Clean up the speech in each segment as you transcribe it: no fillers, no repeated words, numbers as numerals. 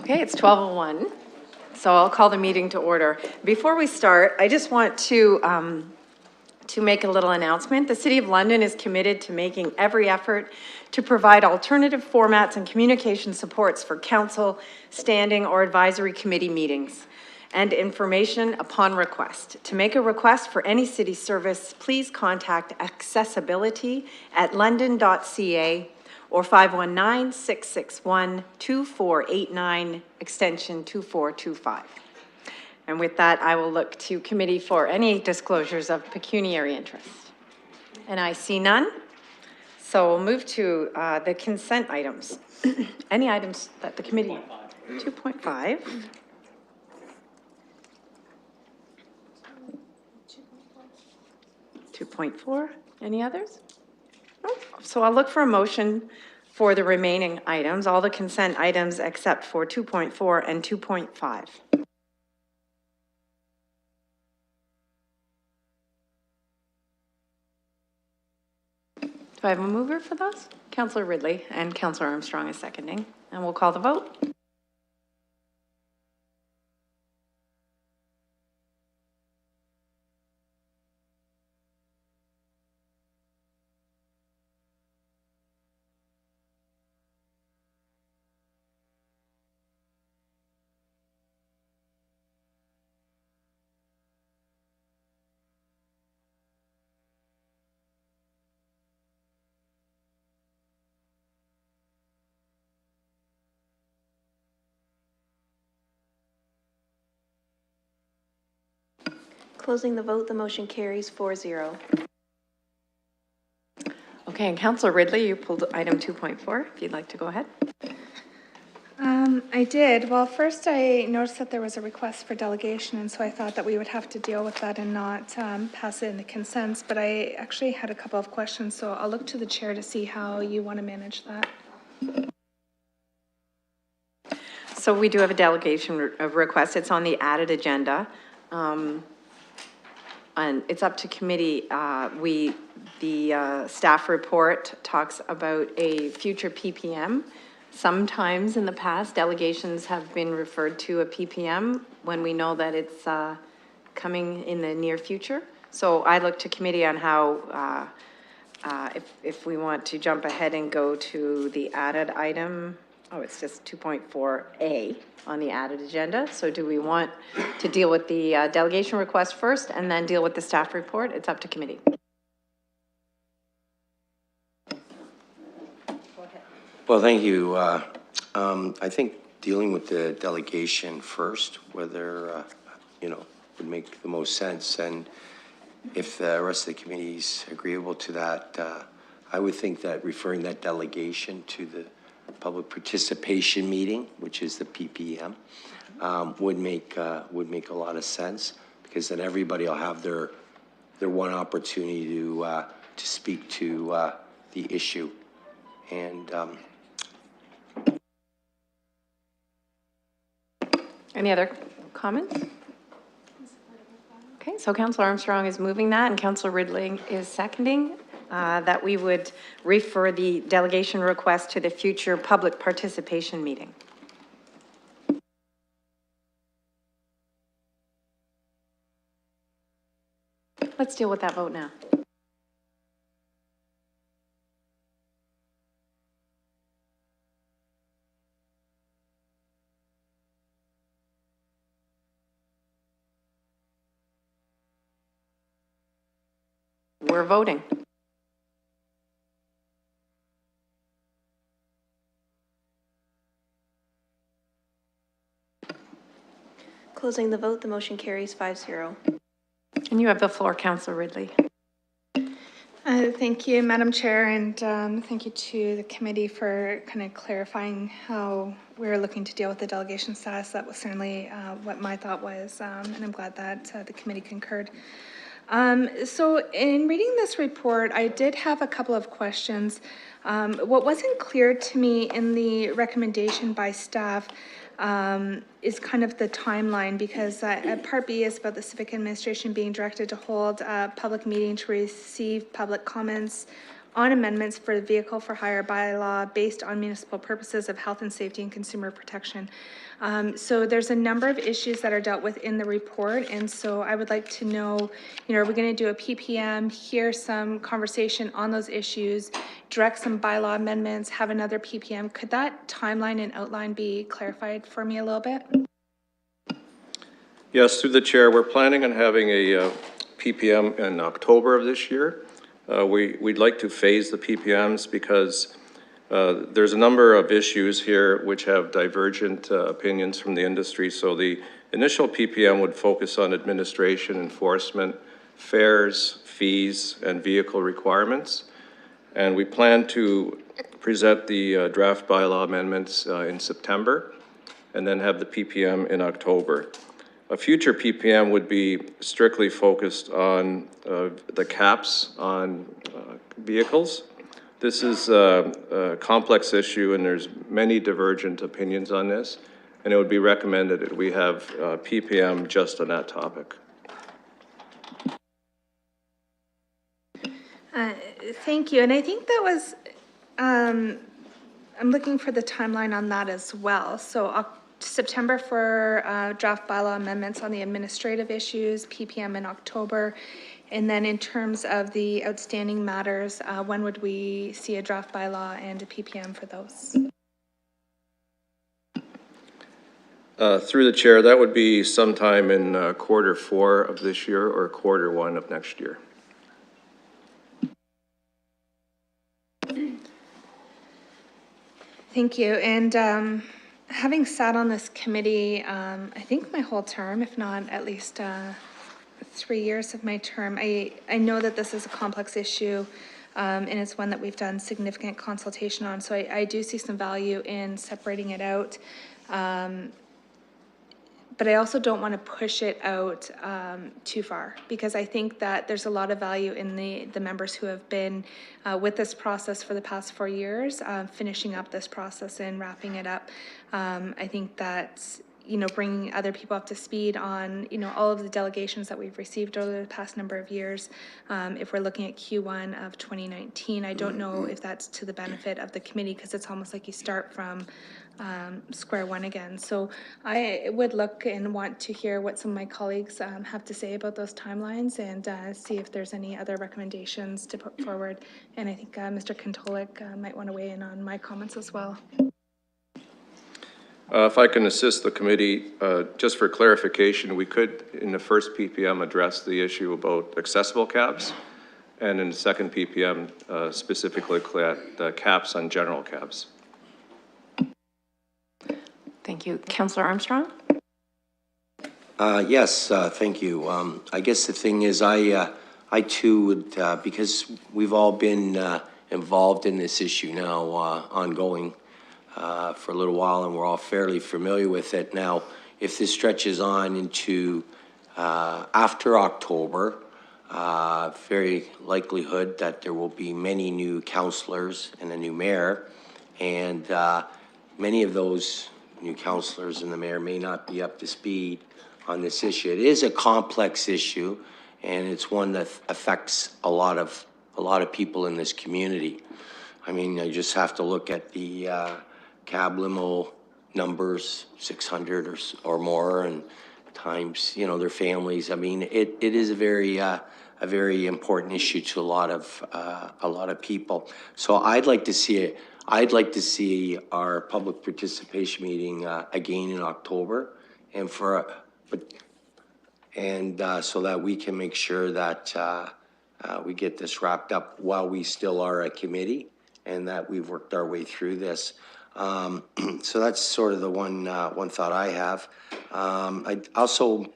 Okay, it's 12:01, so I'll call the meeting to order. Before we start, I just want to make a little announcement. The City of London is committed to making every effort to provide alternative formats and communication supports for council, standing, or advisory committee meetings and information upon request. To make a request for any city service, please contact accessibility@london.ca or 519-661-2489, extension 2425. And with that, I will look to committee for any disclosures of pecuniary interest. And I see none. So we'll move to the consent items. Any items that the committee? 2.5. 2.4. Any others? No. So I'll look for a motion for the remaining items, all the consent items except for 2.4 and 2.5. Do I have a mover for those? Councillor Ridley and Councillor Armstrong is seconding, and we'll call the vote. Closing the vote, the motion carries 4-0. Okay, and Councillor Ridley, you pulled item 2.4, if you'd like to go ahead. I did. Well, first I noticed that there was a request for delegation, and so I thought that we would have to deal with that and not pass it in the consents, but I actually had a couple of questions, so I'll look to the chair to see how you want to manage that. So we do have a delegation request. It's on the added agenda. And it's up to committee. The staff report talks about a future PPM. Sometimes in the past, delegations have been referred to a PPM when we know that it's coming in the near future. So I look to committee on how, if we want to jump ahead and go to the added item. Oh, it's just 2.4A on the added agenda. So do we want to deal with the delegation request first and then deal with the staff report? It's up to committee. Well, thank you. I think dealing with the delegation first, whether, would make the most sense. And if the rest of the committee is agreeable to that, I would think that referring that delegation to the public participation meeting, which is the PPM, would make a lot of sense, because then everybody will have their one opportunity to speak to the issue. And any other comments? Okay, so Councillor Armstrong is moving that and Councillor Ridley is seconding that we would refer the delegation request to the future public participation meeting. Let's deal with that vote now. We're voting. Closing the vote, the motion carries 5-0. And you have the floor, Councillor Ridley. Thank you, Madam Chair, and thank you to the committee for kind of clarifying how we're looking to deal with the delegation status. That was certainly what my thought was, and I'm glad that the committee concurred. So in reading this report, I did have a couple of questions. What wasn't clear to me in the recommendation by staff is kind of the timeline, because Part B is about the civic administration being directed to hold a public meeting to receive public comments on amendments for the vehicle for hire bylaw based on municipal purposes of health and safety and consumer protection. So there's a number of issues that are dealt with in the report, and so I would like to know, are we going to do a PPM, hear some conversation on those issues, direct some bylaw amendments, have another PPM? Could that timeline and outline be clarified for me a little bit? Yes, through the chair, we're planning on having a PPM in October of this year. We'd like to phase the PPMs because there's a number of issues here which have divergent opinions from the industry. So the initial PPM would focus on administration, enforcement, fares, fees, and vehicle requirements. And we plan to present the draft bylaw amendments in September and then have the PPM in October. A future PPM would be strictly focused on the caps on vehicles. This is a complex issue and there's many divergent opinions on this, and it would be recommended that we have PPM just on that topic. Thank you, and I think that was, I'm looking for the timeline on that as well. So September for draft bylaw amendments on the administrative issues, PPM in October. And then in terms of the outstanding matters, when would we see a draft bylaw and a PPM for those? Through the chair, that would be sometime in Q4 of this year or Q1 of next year. Thank you. And having sat on this committee, I think my whole term, if not at least 3 years of my term, I know that this is a complex issue, and it's one that we've done significant consultation on. So I do see some value in separating it out. But I also don't want to push it out too far, because I think that there's a lot of value in the members who have been with this process for the past 4 years, finishing up this process and wrapping it up. I think that, bringing other people up to speed on, all of the delegations that we've received over the past number of years. If we're looking at Q1 of 2019, I don't know if that's to the benefit of the committee, because it's almost like you start from square one again. So I would look and want to hear what some of my colleagues have to say about those timelines, and see if there's any other recommendations to put forward. And I think Mr. Kantolik might want to weigh in on my comments as well. If I can assist the committee, just for clarification, we could, in the first PPM, address the issue about accessible cabs, and in the second PPM, specifically the caps on general cabs. Thank you. Councillor Armstrong? Yes, thank you. I guess the thing is, I too would, because we've all been involved in this issue now, ongoing for a little while, and we're all fairly familiar with it. Now, if this stretches on into after October, very likelihood that there will be many new councillors and a new mayor, and many of those new councillors and the mayor may not be up to speed on this issue. It is a complex issue, and it's one that affects a lot of people in this community. I mean, I just have to look at the cab limo numbers, 600 or more, and times, their families. I mean, it is a very important issue to a lot of people. So I'd like to see it. I'd like to see our public participation meeting again in October, and so that we can make sure that we get this wrapped up while we still are a committee, and that we've worked our way through this. So that's sort of the one thought I have. I also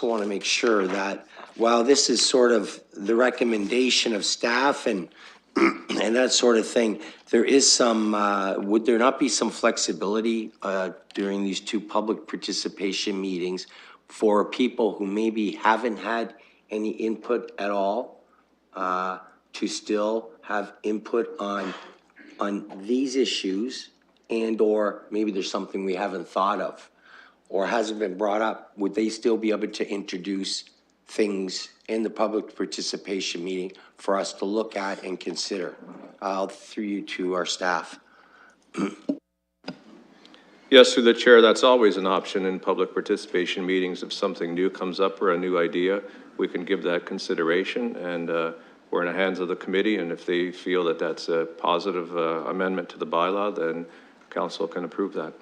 want to make sure that while this is sort of the recommendation of staff and that sort of thing, there is some, would there not be some flexibility during these two public participation meetings for people who maybe haven't had any input at all to still have input on these issues, and or maybe there's something we haven't thought of or hasn't been brought up? Would they still be able to introduce things in the public participation meeting for us to look at and consider. Through you to our staff. Yes, through the chair, that's always an option in public participation meetings. If something new comes up or a new idea, we can give that consideration, and we're in the hands of the committee, and if they feel that that's a positive amendment to the bylaw, then council can approve that.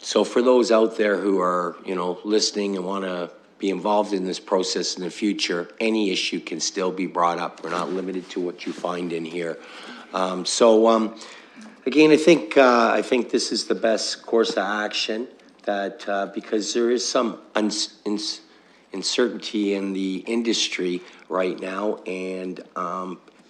So for those out there who are, listening and want to be involved in this process in the future, any issue can still be brought up. We're not limited to what you find in here. Again, I think this is the best course of action that, because there is some uncertainty in the industry right now, and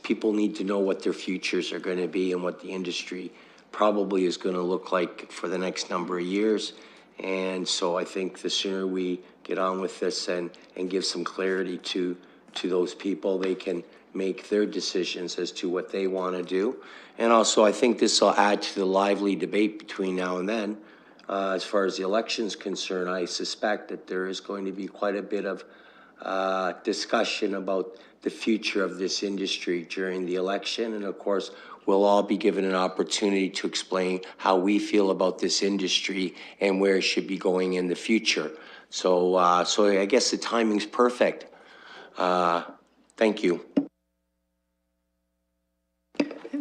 people need to know what their futures are going to be and what the industry probably is going to look like for the next number of years. And so I think the sooner we get on with this and give some clarity to those people, they can make their decisions as to what they want to do. And also, I think this will add to the lively debate between now and then. As far as the election's concerned, I suspect that there is going to be quite a bit of discussion about the future of this industry during the election. And of course, we'll all be given an opportunity to explain how we feel about this industry and where it should be going in the future. So I guess the timing's perfect. Thank you.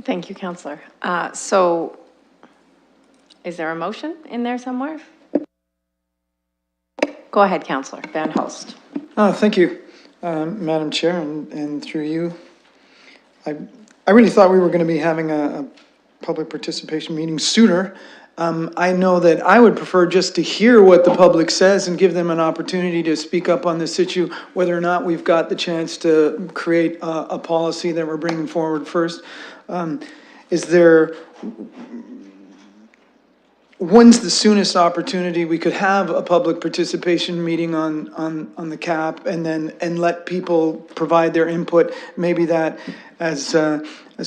Thank you, Councillor. So is there a motion in there somewhere? Go ahead, Councillor Van Hulst. Thank you, Madam Chair, and through you. I really thought we were going to be having a public participation meeting sooner. I know that I would prefer just to hear what the public says and give them an opportunity to speak up on this issue, whether or not we've got the chance to create a policy that we're bringing forward first. When's the soonest opportunity we could have a public participation meeting on the cap, and let people provide their input? Maybe that, as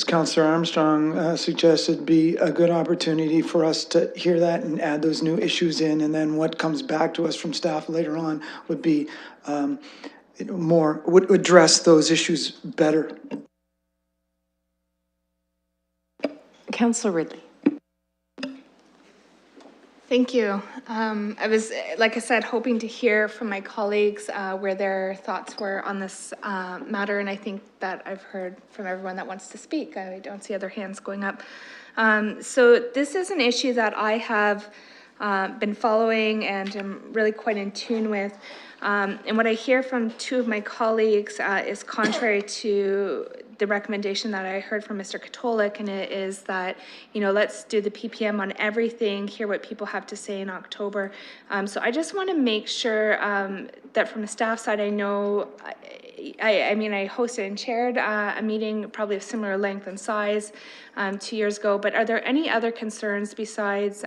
Councillor Armstrong suggested, be a good opportunity for us to hear that and add those new issues in, and then what comes back to us from staff later on would be would address those issues better. Councillor Ridley. Thank you. I was, like I said, hoping to hear from my colleagues where their thoughts were on this matter, and I think that I've heard from everyone that wants to speak. I don't see other hands going up. So this is an issue that I have been following and am really quite in tune with. And what I hear from two of my colleagues is contrary to the recommendation that I heard from Mr. Katolik, and it is that, let's do the PPM on everything, hear what people have to say in October. So I just want to make sure that from a staff side, I know, I hosted and chaired a meeting probably of similar length and size 2 years ago, but are there any other concerns besides,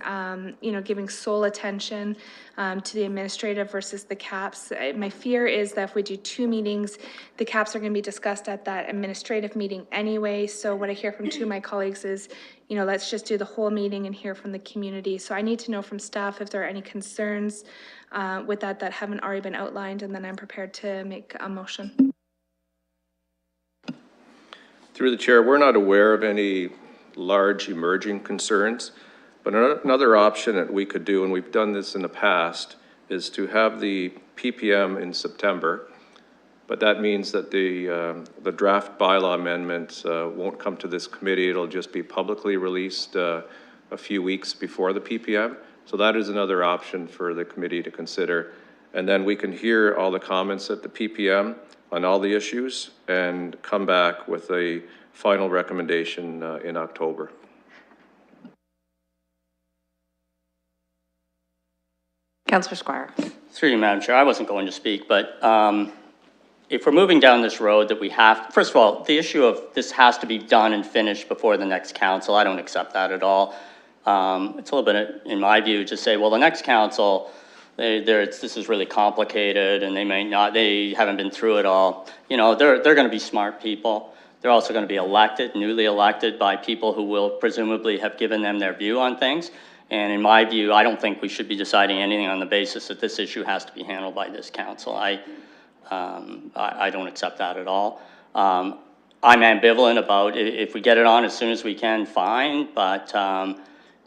giving sole attention to the administrative versus the caps? My fear is that if we do 2 meetings, the caps are going to be discussed at that administrative meeting anyway. So what I hear from 2 of my colleagues is, let's just do the whole meeting and hear from the community. So I need to know from staff if there are any concerns with that haven't already been outlined, and then I'm prepared to make a motion. Through the chair, we're not aware of any large emerging concerns, but another option that we could do, and we've done this in the past, is to have the PPM in September, but that means that the draft bylaw amendment won't come to this committee. It'll just be publicly released a few weeks before the PPM. So that is another option for the committee to consider. And then we can hear all the comments at the PPM on all the issues and come back with a final recommendation in October. Councillor Squire. Through you, Madam Chair, I wasn't going to speak, but if we're moving down this road that we have, first of all, the issue of this has to be done and finished before the next council, I don't accept that at all. It's a little bit, in my view, to say, well, the next council, this is really complicated and they haven't been through it all. They're going to be smart people. They're also going to be elected, newly elected by people who will presumably have given them their view on things. And in my view, I don't think we should be deciding anything on the basis that this issue has to be handled by this council. I don't accept that at all. I'm ambivalent about if we get it on as soon as we can, fine, but,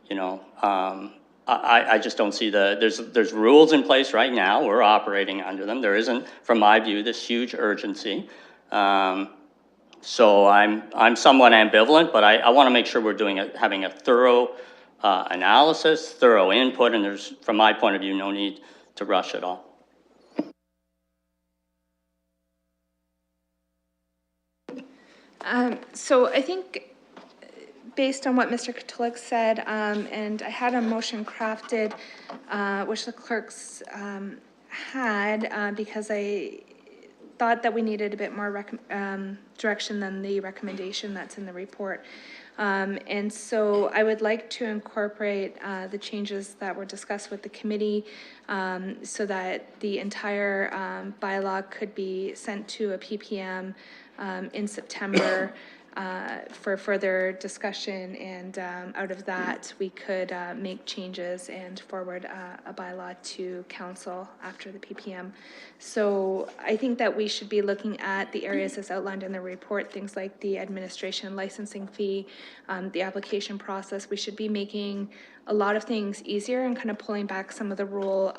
you know, I just don't see there's rules in place right now. We're operating under them. There isn't, from my view, this huge urgency. So I'm somewhat ambivalent, but I want to make sure we're having a thorough analysis, thorough input, and there's, from my point of view, no need to rush at all. So I think, based on what Mr. Katulik said, and I had a motion crafted, which the clerks had, because I thought that we needed a bit more direction than the recommendation that's in the report. And so I would like to incorporate the changes that were discussed with the committee, so that the entire bylaw could be sent to a PPM in September for further discussion, and out of that, we could make changes and forward a bylaw to council after the PPM. So I think that we should be looking at the areas as outlined in the report, things like the administration licensing fee, the application process. We should be making a lot of things easier and kind of pulling back some of the role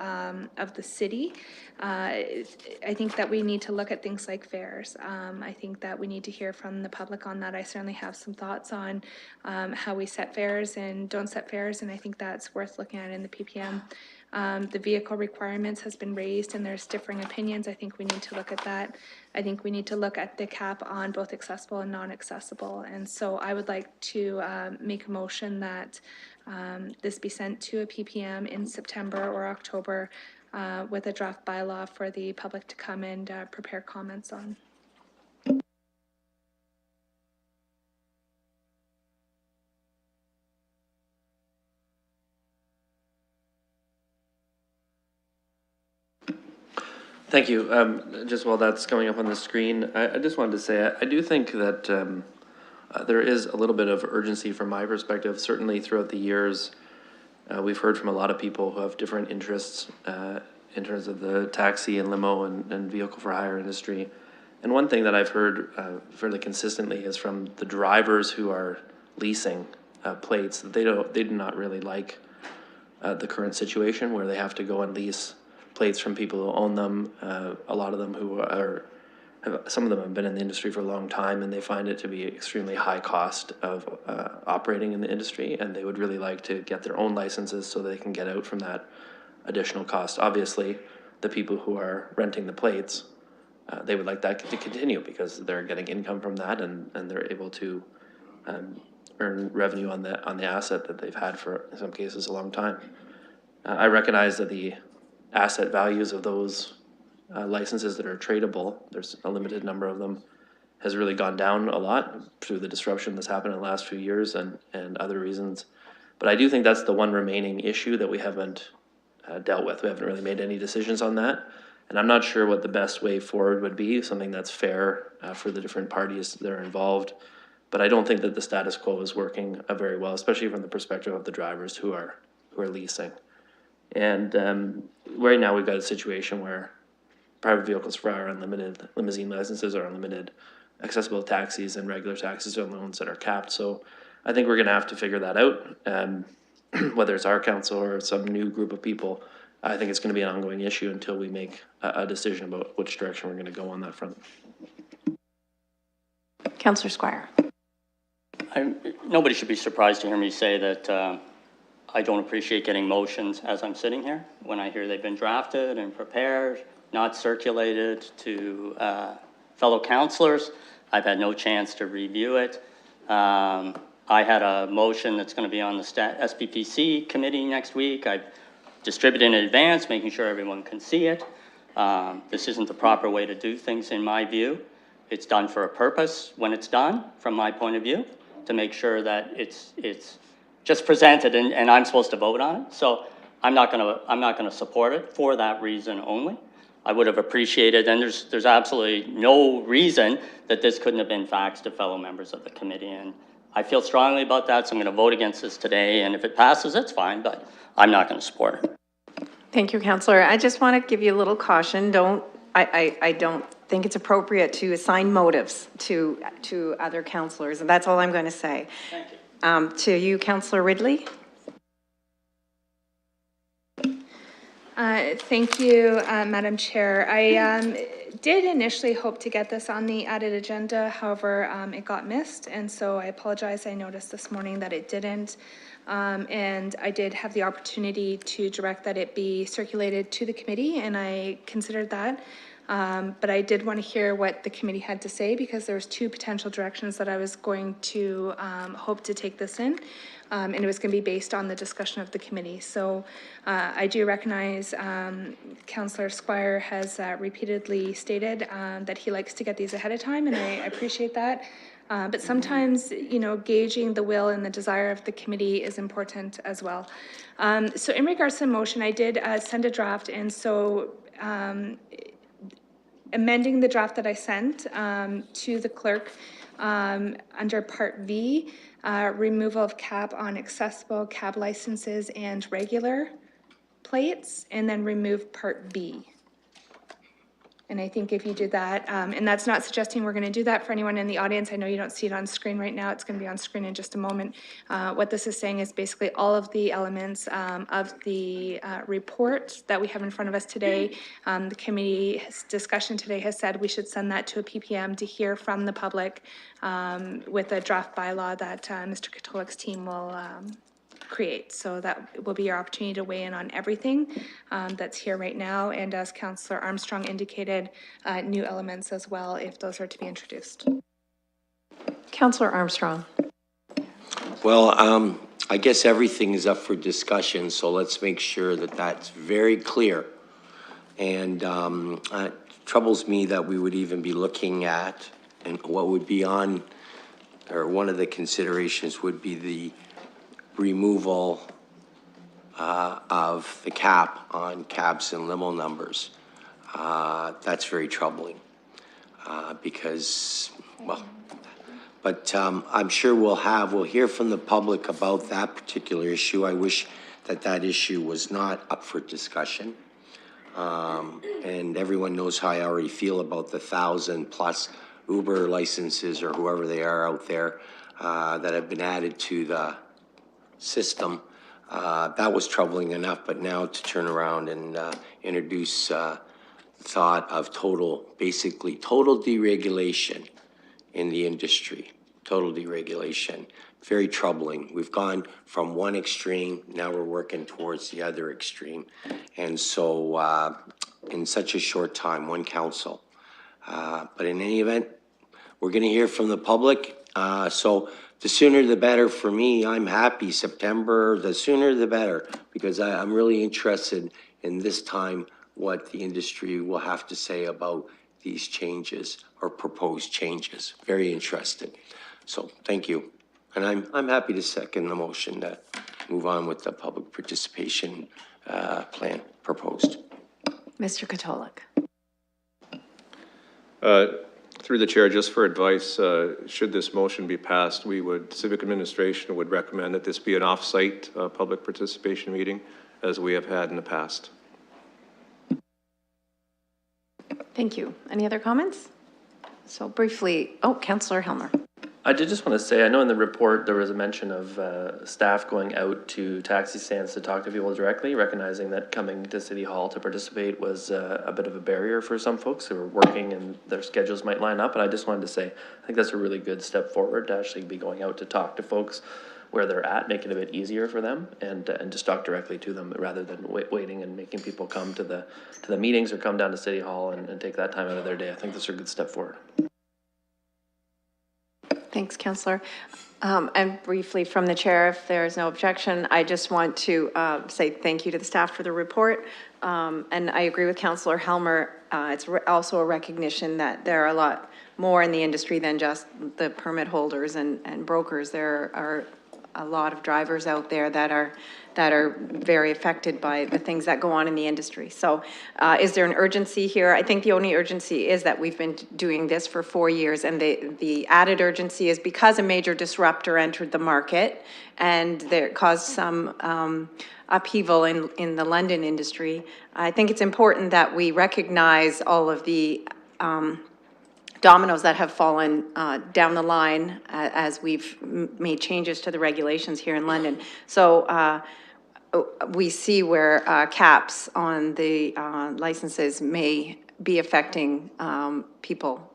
of the city. I think that we need to look at things like fares. I think that we need to hear from the public on that. I certainly have some thoughts on how we set fares and don't set fares, and I think that's worth looking at in the PPM. The vehicle requirements has been raised and there's differing opinions. I think we need to look at that. I think we need to look at the cap on both accessible and non-accessible. And so I would like to make a motion that this be sent to a PPM in September or October with a draft bylaw for the public to come and prepare comments on. Thank you. Just while that's coming up on the screen, I just wanted to say, I do think that there is a little bit of urgency from my perspective. Certainly throughout the years, we've heard from a lot of people who have different interests in terms of the taxi and limo and vehicle for hire industry. And one thing that I've heard fairly consistently is from the drivers who are leasing plates, that they do not really like the current situation where they have to go and lease plates from people who own them. A lot of them some of them have been in the industry for a long time, and they find it to be extremely high cost of operating in the industry, and they would really like to get their own licenses so they can get out from that additional cost. Obviously, the people who are renting the plates, they would like that to continue because they're getting income from that, and they're able to earn revenue on the asset that they've had for, in some cases, a long time. I recognize that the asset values of those licenses that are tradable, there's a limited number of them, has really gone down a lot through the disruption that's happened in the last few years and other reasons. But I do think that's the one remaining issue that we haven't dealt with. We haven't really made any decisions on that. And I'm not sure what the best way forward would be, something that's fair for the different parties that are involved. But I don't think that the status quo is working very well, especially from the perspective of the drivers who are leasing. And right now we've got a situation where private vehicles for hire are unlimited, limousine licenses are unlimited, accessible taxis and regular taxis are the ones that are capped. So I think we're going to have to figure that out, whether it's our council or some new group of people. I think it's going to be an ongoing issue until we make a decision about which direction we're going to go on that front. Councillor Squire. Nobody should be surprised to hear me say that I don't appreciate getting motions as I'm sitting here. When I hear they've been drafted and prepared, not circulated to fellow councillors, I've had no chance to review it. I had a motion that's going to be on the SPPC committee next week. I've distributed in advance, making sure everyone can see it. This isn't the proper way to do things in my view. It's done for a purpose when it's done, from my point of view, to make sure that it's just presented and I'm supposed to vote on it. So I'm not gonna support it for that reason only. I would have appreciated, and there's absolutely no reason that this couldn't have been faxed to fellow members of the committee, and I feel strongly about that, so I'm going to vote against this today, and if it passes, that's fine, but I'm not going to support it. Thank you, Councillor. I just want to give you a little caution. I don't think it's appropriate to assign motives to other councillors, and that's all I'm going to say. Thank you. To you, Councillor Ridley. Thank you, Madam Chair. I did initially hope to get this on the added agenda, however, it got missed, and so I apologize. I noticed this morning that it didn't, and I did have the opportunity to direct that it be circulated to the committee, and I considered that. But I did want to hear what the committee had to say, because there was two potential directions that I was going to hope to take this in. And it was going to be based on the discussion of the committee. So I do recognize Councillor Squire has repeatedly stated that he likes to get these ahead of time, and I appreciate that. But sometimes, you know, gauging the will and the desire of the committee is important as well. So in regards to the motion, I did send a draft, and so amending the draft that I sent to the clerk under Part V, removal of cap on accessible cab licenses and regular plates, and then remove Part B. And I think if you did that, and that's not suggesting we're going to do that for anyone in the audience. I know you don't see it on screen right now. It's going to be on screen in just a moment. What this is saying is basically all of the elements of the report that we have in front of us today. The committee's discussion today has said we should send that to a PPM to hear from the public with a draft bylaw that Mr. Katolik's team will create. So that will be your opportunity to weigh in on everything that's here right now. And as Councillor Armstrong indicated, new elements as well, if those are to be introduced. Councillor Armstrong. Well, I guess everything is up for discussion, so let's make sure that that's very clear. And it troubles me that we would even be looking at, and what would be on, or one of the considerations would be the removal of the cap on cabs and limo numbers. That's very troubling because, well, but I'm sure we'll hear from the public about that particular issue. I wish that that issue was not up for discussion. And everyone knows how I already feel about the 1,000+ Uber licenses or whoever they are out there that have been added to the system. That was troubling enough, but now to turn around and introduce thought of basically total deregulation in the industry, total deregulation, very troubling. We've gone from one extreme, now we're working towards the other extreme. And so in such a short time, one council. But in any event, we're going to hear from the public. So the sooner the better for me. I'm happy. September, the sooner the better, because I'm really interested in this time what the industry will have to say about these changes or proposed changes. Very interested. So thank you. And I'm happy to second the motion to move on with the public participation plan proposed. Mr. Katolik. Through the chair, just for advice, should this motion be passed, Civic Administration would recommend that this be an off-site public participation meeting, as we have had in the past. Thank you. Any other comments? So briefly, Councillor Helmer. I did just want to say, I know in the report there was a mention of staff going out to taxi stands to talk to people directly, recognizing that coming to City Hall to participate was a bit of a barrier for some folks who are working and their schedules might line up. And I just wanted to say, I think that's a really good step forward to actually be going out to talk to folks where they're at, make it a bit easier for them and just talk directly to them rather than waiting and making people come to the meetings or come down to City Hall and take that time out of their day. I think that's a good step forward. Thanks, Councillor. And briefly from the chair, if there is no objection, I just want to say thank you to the staff for the report. And I agree with Councillor Helmer. It's also a recognition that there are a lot more in the industry than just the permit holders and brokers. There are a lot of drivers out there that are very affected by the things that go on in the industry. So is there an urgency here? I think the only urgency is that we've been doing this for 4 years, and the added urgency is because a major disruptor entered the market and there caused some upheaval in the London industry. I think it's important that we recognize all of the dominoes that have fallen down the line as we've made changes to the regulations here in London. So we see where caps on the licenses may be affecting people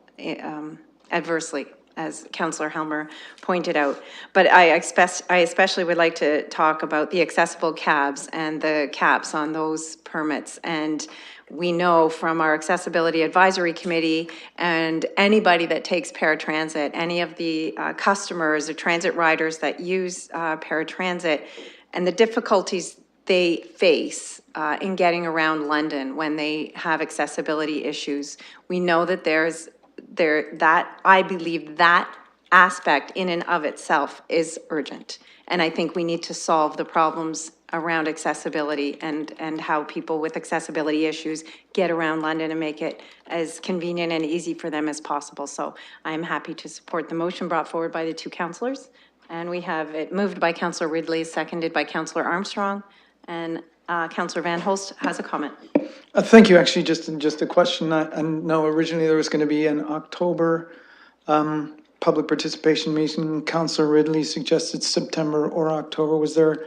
adversely, as Councillor Helmer pointed out. But I especially would like to talk about the accessible cabs and the caps on those permits. And we know from our Accessibility Advisory Committee and anybody that takes paratransit, any of the customers or transit riders that use paratransit, and the difficulties they face in getting around London when they have accessibility issues. We know that I believe that aspect in and of itself is urgent. And I think we need to solve the problems around accessibility and how people with accessibility issues get around London and make it as convenient and easy for them as possible. So I'm happy to support the motion brought forward by the two councillors. And we have it moved by Councillor Ridley, seconded by Councillor Armstrong. And Councillor Van Holst has a comment. Thank you. Actually, just a question. I know originally there was going to be an October public participation meeting. Councillor Ridley suggested September or October. Was there,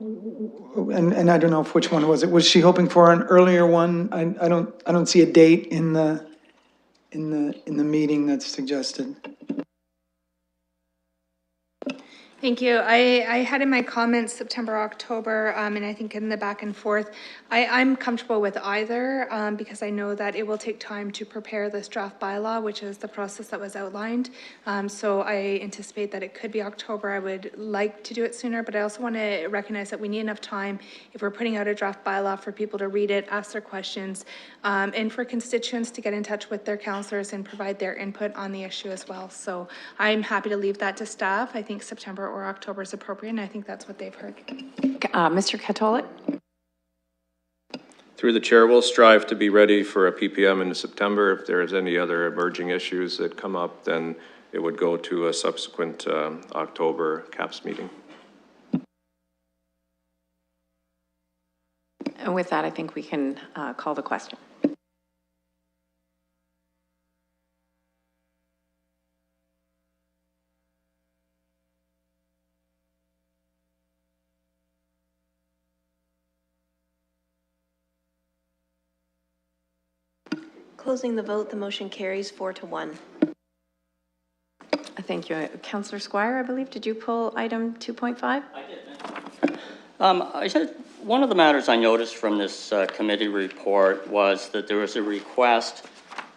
and I don't know which one was it. Was she hoping for an earlier one? I don't see a date in the meeting that's suggested. Thank you. I had in my comments September, October, and I think in the back and forth, I'm comfortable with either because I know that it will take time to prepare this draft bylaw, which is the process that was outlined. So I anticipate that it could be October. I would like to do it sooner, but I also want to recognize that we need enough time if we're putting out a draft bylaw for people to read it, ask their questions, and for constituents to get in touch with their councillors and provide their input on the issue as well. So I'm happy to leave that to staff. I think September or October is appropriate, and I think that's what they've heard. Mr. Katolik? Through the chair, we'll strive to be ready for a PPM in September. If there is any other emerging issues that come up, then it would go to a subsequent October CAPS meeting. And with that, I think we can call the question. Closing the vote, the motion carries 4-1. Thank you. Councillor Squire, I believe, did you pull item 2.5? I did. I said one of the matters I noticed from this committee report was that there was a request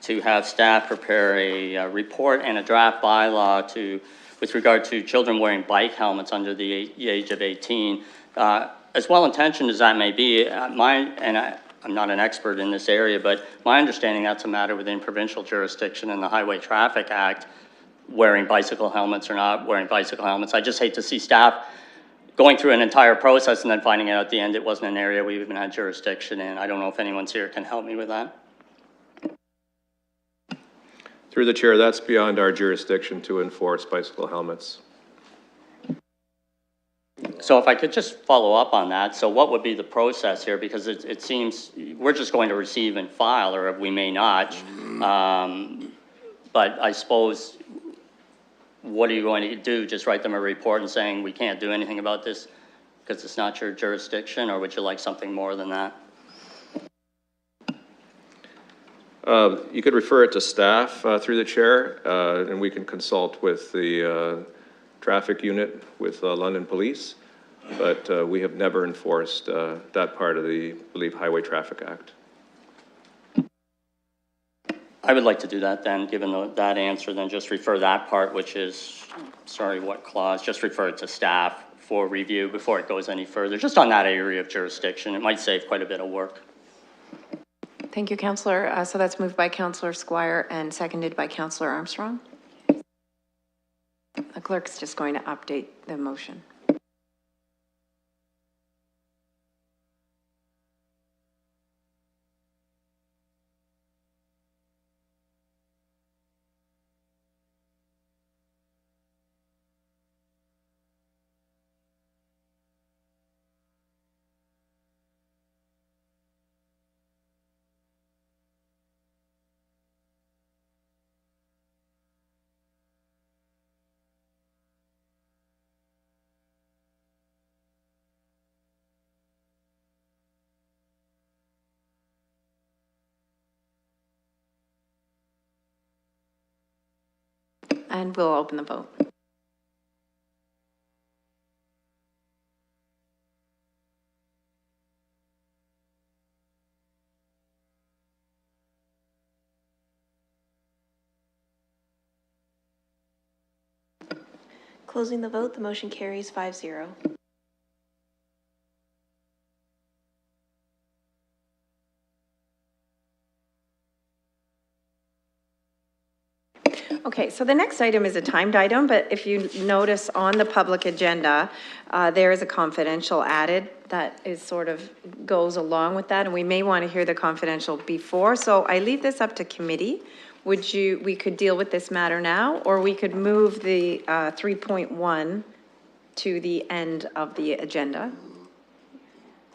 to have staff prepare a report and a draft bylaw with regard to children wearing bike helmets under the age of 18. As well-intentioned as that may be, I'm not an expert in this area, but my understanding that's a matter within provincial jurisdiction and the Highway Traffic Act, wearing bicycle helmets or not wearing bicycle helmets. I just hate to see staff going through an entire process and then finding out at the end it wasn't an area we even had jurisdiction in. I don't know if anyone's here can help me with that. Through the chair, that's beyond our jurisdiction to enforce bicycle helmets. So if I could just follow up on that, so what would be the process here? Because it seems we're just going to receive and file, or we may not. But I suppose, what are you going to do? Just write them a report and saying we can't do anything about this because it's not your jurisdiction, or would you like something more than that? You could refer it to staff through the chair, and we can consult with the traffic unit with London Police, but we have never enforced that part of the, I believe, Highway Traffic Act. I would like to do that then, given that answer, then just refer that part, which is, sorry, what clause, just refer it to staff for review before it goes any further, just on that area of jurisdiction. It might save quite a bit of work. Thank you, Councillor. So that's moved by Councillor Squire and seconded by Councillor Armstrong. The clerk's just going to update the motion. And we'll open the vote. Closing the vote, the motion carries 5-0. Okay, so the next item is a timed item, but if you notice on the public agenda, there is a confidential added that is sort of goes along with that, and we may want to hear the confidential before, so I leave this up to committee. We could deal with this matter now, or we could move the 3.1 to the end of the agenda.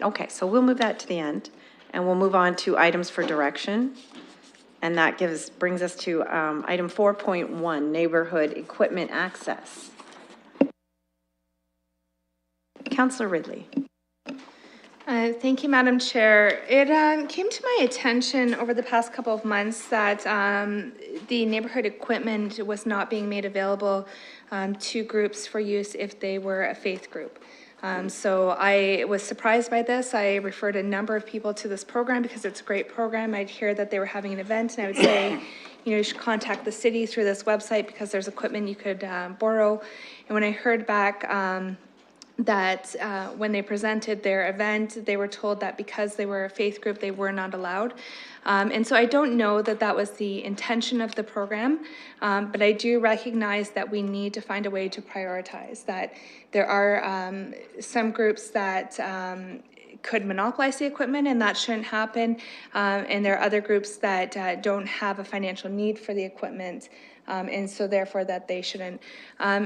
Okay, so we'll move that to the end, and we'll move on to items for direction. And that brings us to item 4.1, neighborhood equipment access. Councillor Ridley. Thank you, Madam Chair. It came to my attention over the past couple of months that the neighborhood equipment was not being made available to groups for use if they were a faith group. So I was surprised by this. I referred a number of people to this program because it's a great program. I'd hear that they were having an event, and I would say, you should contact the city through this website because there's equipment you could borrow. And when I heard back that when they presented their event, they were told that because they were a faith group, they were not allowed. And so I don't know that that was the intention of the program, but I do recognize that we need to find a way to prioritize, that there are some groups that could monopolize the equipment, and that shouldn't happen. And there are other groups that don't have a financial need for the equipment, and so therefore that they shouldn't.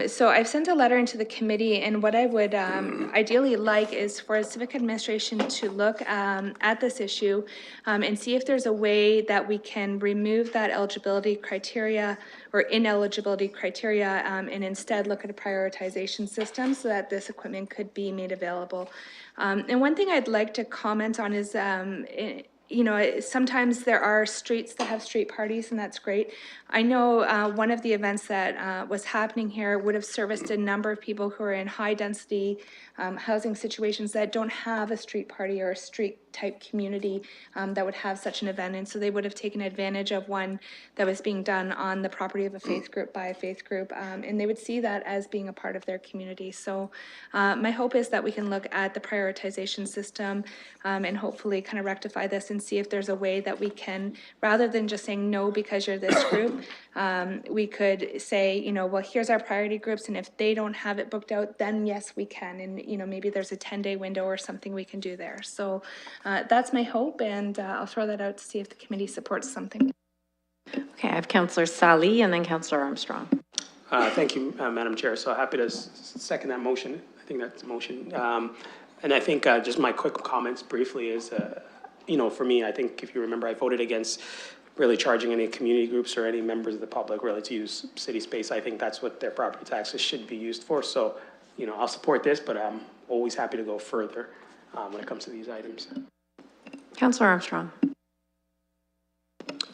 So I've sent a letter into the committee, and what I would ideally like is for civic administration to look at this issue and see if there's a way that we can remove that eligibility criteria or ineligibility criteria and instead look at a prioritization system so that this equipment could be made available. And one thing I'd like to comment on is sometimes there are streets that have street parties, and that's great. I know one of the events that was happening here would have serviced a number of people who are in high density housing situations that don't have a street party or a street type community that would have such an event. And so they would have taken advantage of one that was being done on the property of a faith group by a faith group. And they would see that as being a part of their community. So my hope is that we can look at the prioritization system and hopefully kind of rectify this and see if there's a way that we can, rather than just saying no because you're this group, we could say, well, here's our priority groups, and if they don't have it booked out, then yes, we can. And, maybe there's a 10-day window or something we can do there. So that's my hope, and I'll throw that out to see if the committee supports something. Okay, I have Councillor Sally and then Councillor Armstrong. Thank you, Madam Chair. So happy to second that motion. I think that's a motion. And I think just my quick comments briefly is, for me, I think if you remember, I voted against really charging any community groups or any members of the public really to use city space. I think that's what their property taxes should be used for. So, I'll support this, but I'm always happy to go further when it comes to these items. Councillor Armstrong.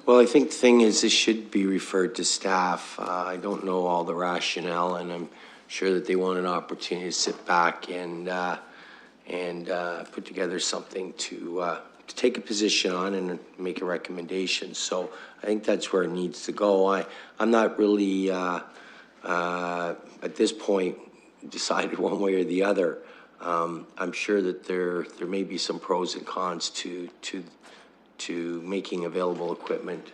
Well, I think the thing is, this should be referred to staff. I don't know all the rationale, and I'm sure that they want an opportunity to sit back and put together something to take a position on and make a recommendation. So I think that's where it needs to go. I'm not really, at this point, decided one way or the other. I'm sure that there may be some pros and cons to making available equipment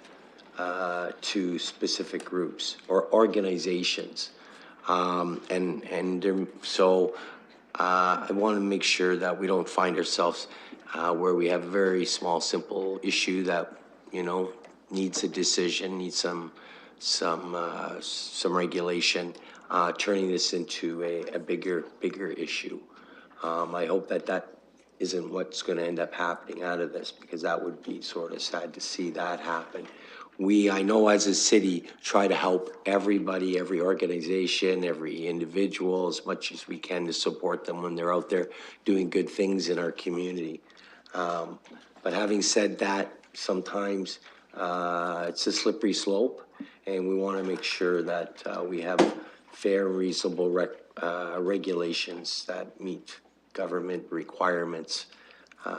to specific groups or organizations. So I want to make sure that we don't find ourselves where we have a very small, simple issue that, needs a decision, needs some regulation, turning this into a bigger issue. I hope that isn't what's going to end up happening out of this, because that would be sort of sad to see that happen. I know as a city, try to help everybody, every organization, every individual as much as we can to support them when they're out there doing good things in our community. But having said that, sometimes it's a slippery slope, And we want to make sure that we have fair, reasonable regulations that meet government requirements.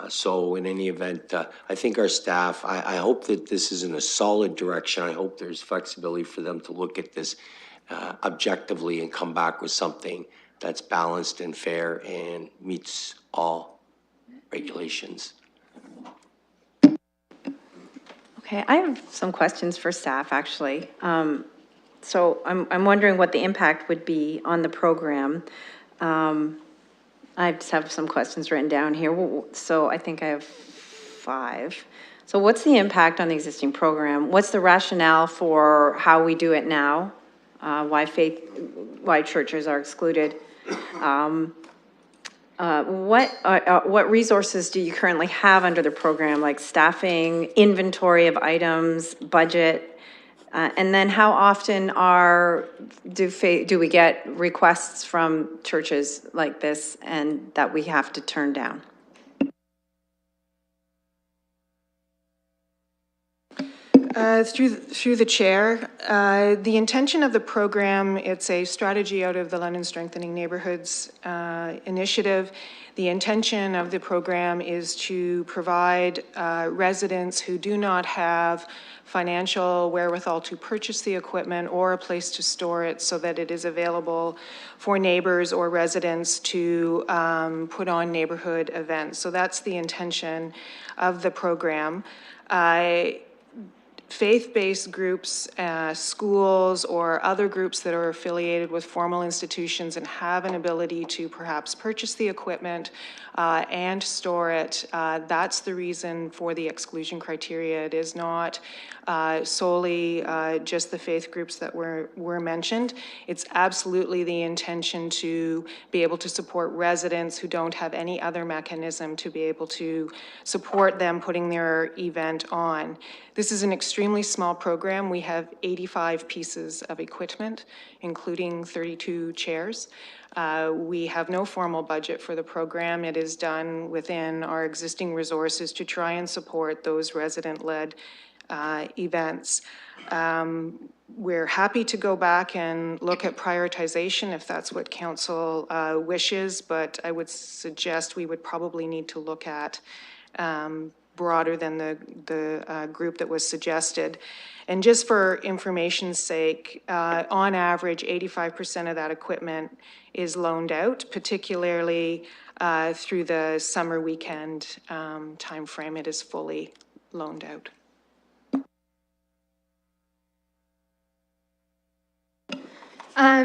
So in any event, I think our staff, I hope that this is in a solid direction. I hope there's flexibility for them to look at this objectively and come back with something that's balanced and fair and meets all regulations. Okay, I have some questions for staff, actually. So I'm wondering what the impact would be on the program. I just have some questions written down here, so I think I have 5. So what's the impact on the existing program? What's the rationale for how we do it now? Why churches are excluded? What resources do you currently have under the program, like staffing, inventory of items, budget? And then how often do we get requests from churches like this and that we have to turn down? Through the chair, the intention of the program, it's a strategy out of the London Strengthening Neighborhoods initiative. The intention of the program is to provide residents who do not have financial wherewithal to purchase the equipment or a place to store it so that it is available for neighbors or residents to put on neighborhood events. So that's the intention of the program. Faith-based groups, schools, or other groups that are affiliated with formal institutions and have an ability to perhaps purchase the equipment and store it, that's the reason for the exclusion criteria. It is not solely just the faith groups that were mentioned. It's absolutely the intention to be able to support residents who don't have any other mechanism to be able to support them putting their event on. This is an extremely small program. We have 85 pieces of equipment, including 32 chairs. We have no formal budget for the program. It is done within our existing resources to try and support those resident-led events. We're happy to go back and look at prioritization if that's what council wishes, but I would suggest we would probably need to look at broader than the group that was suggested. And just for information's sake, on average, 85% of that equipment is loaned out, particularly through the summer weekend timeframe. It is fully loaned out.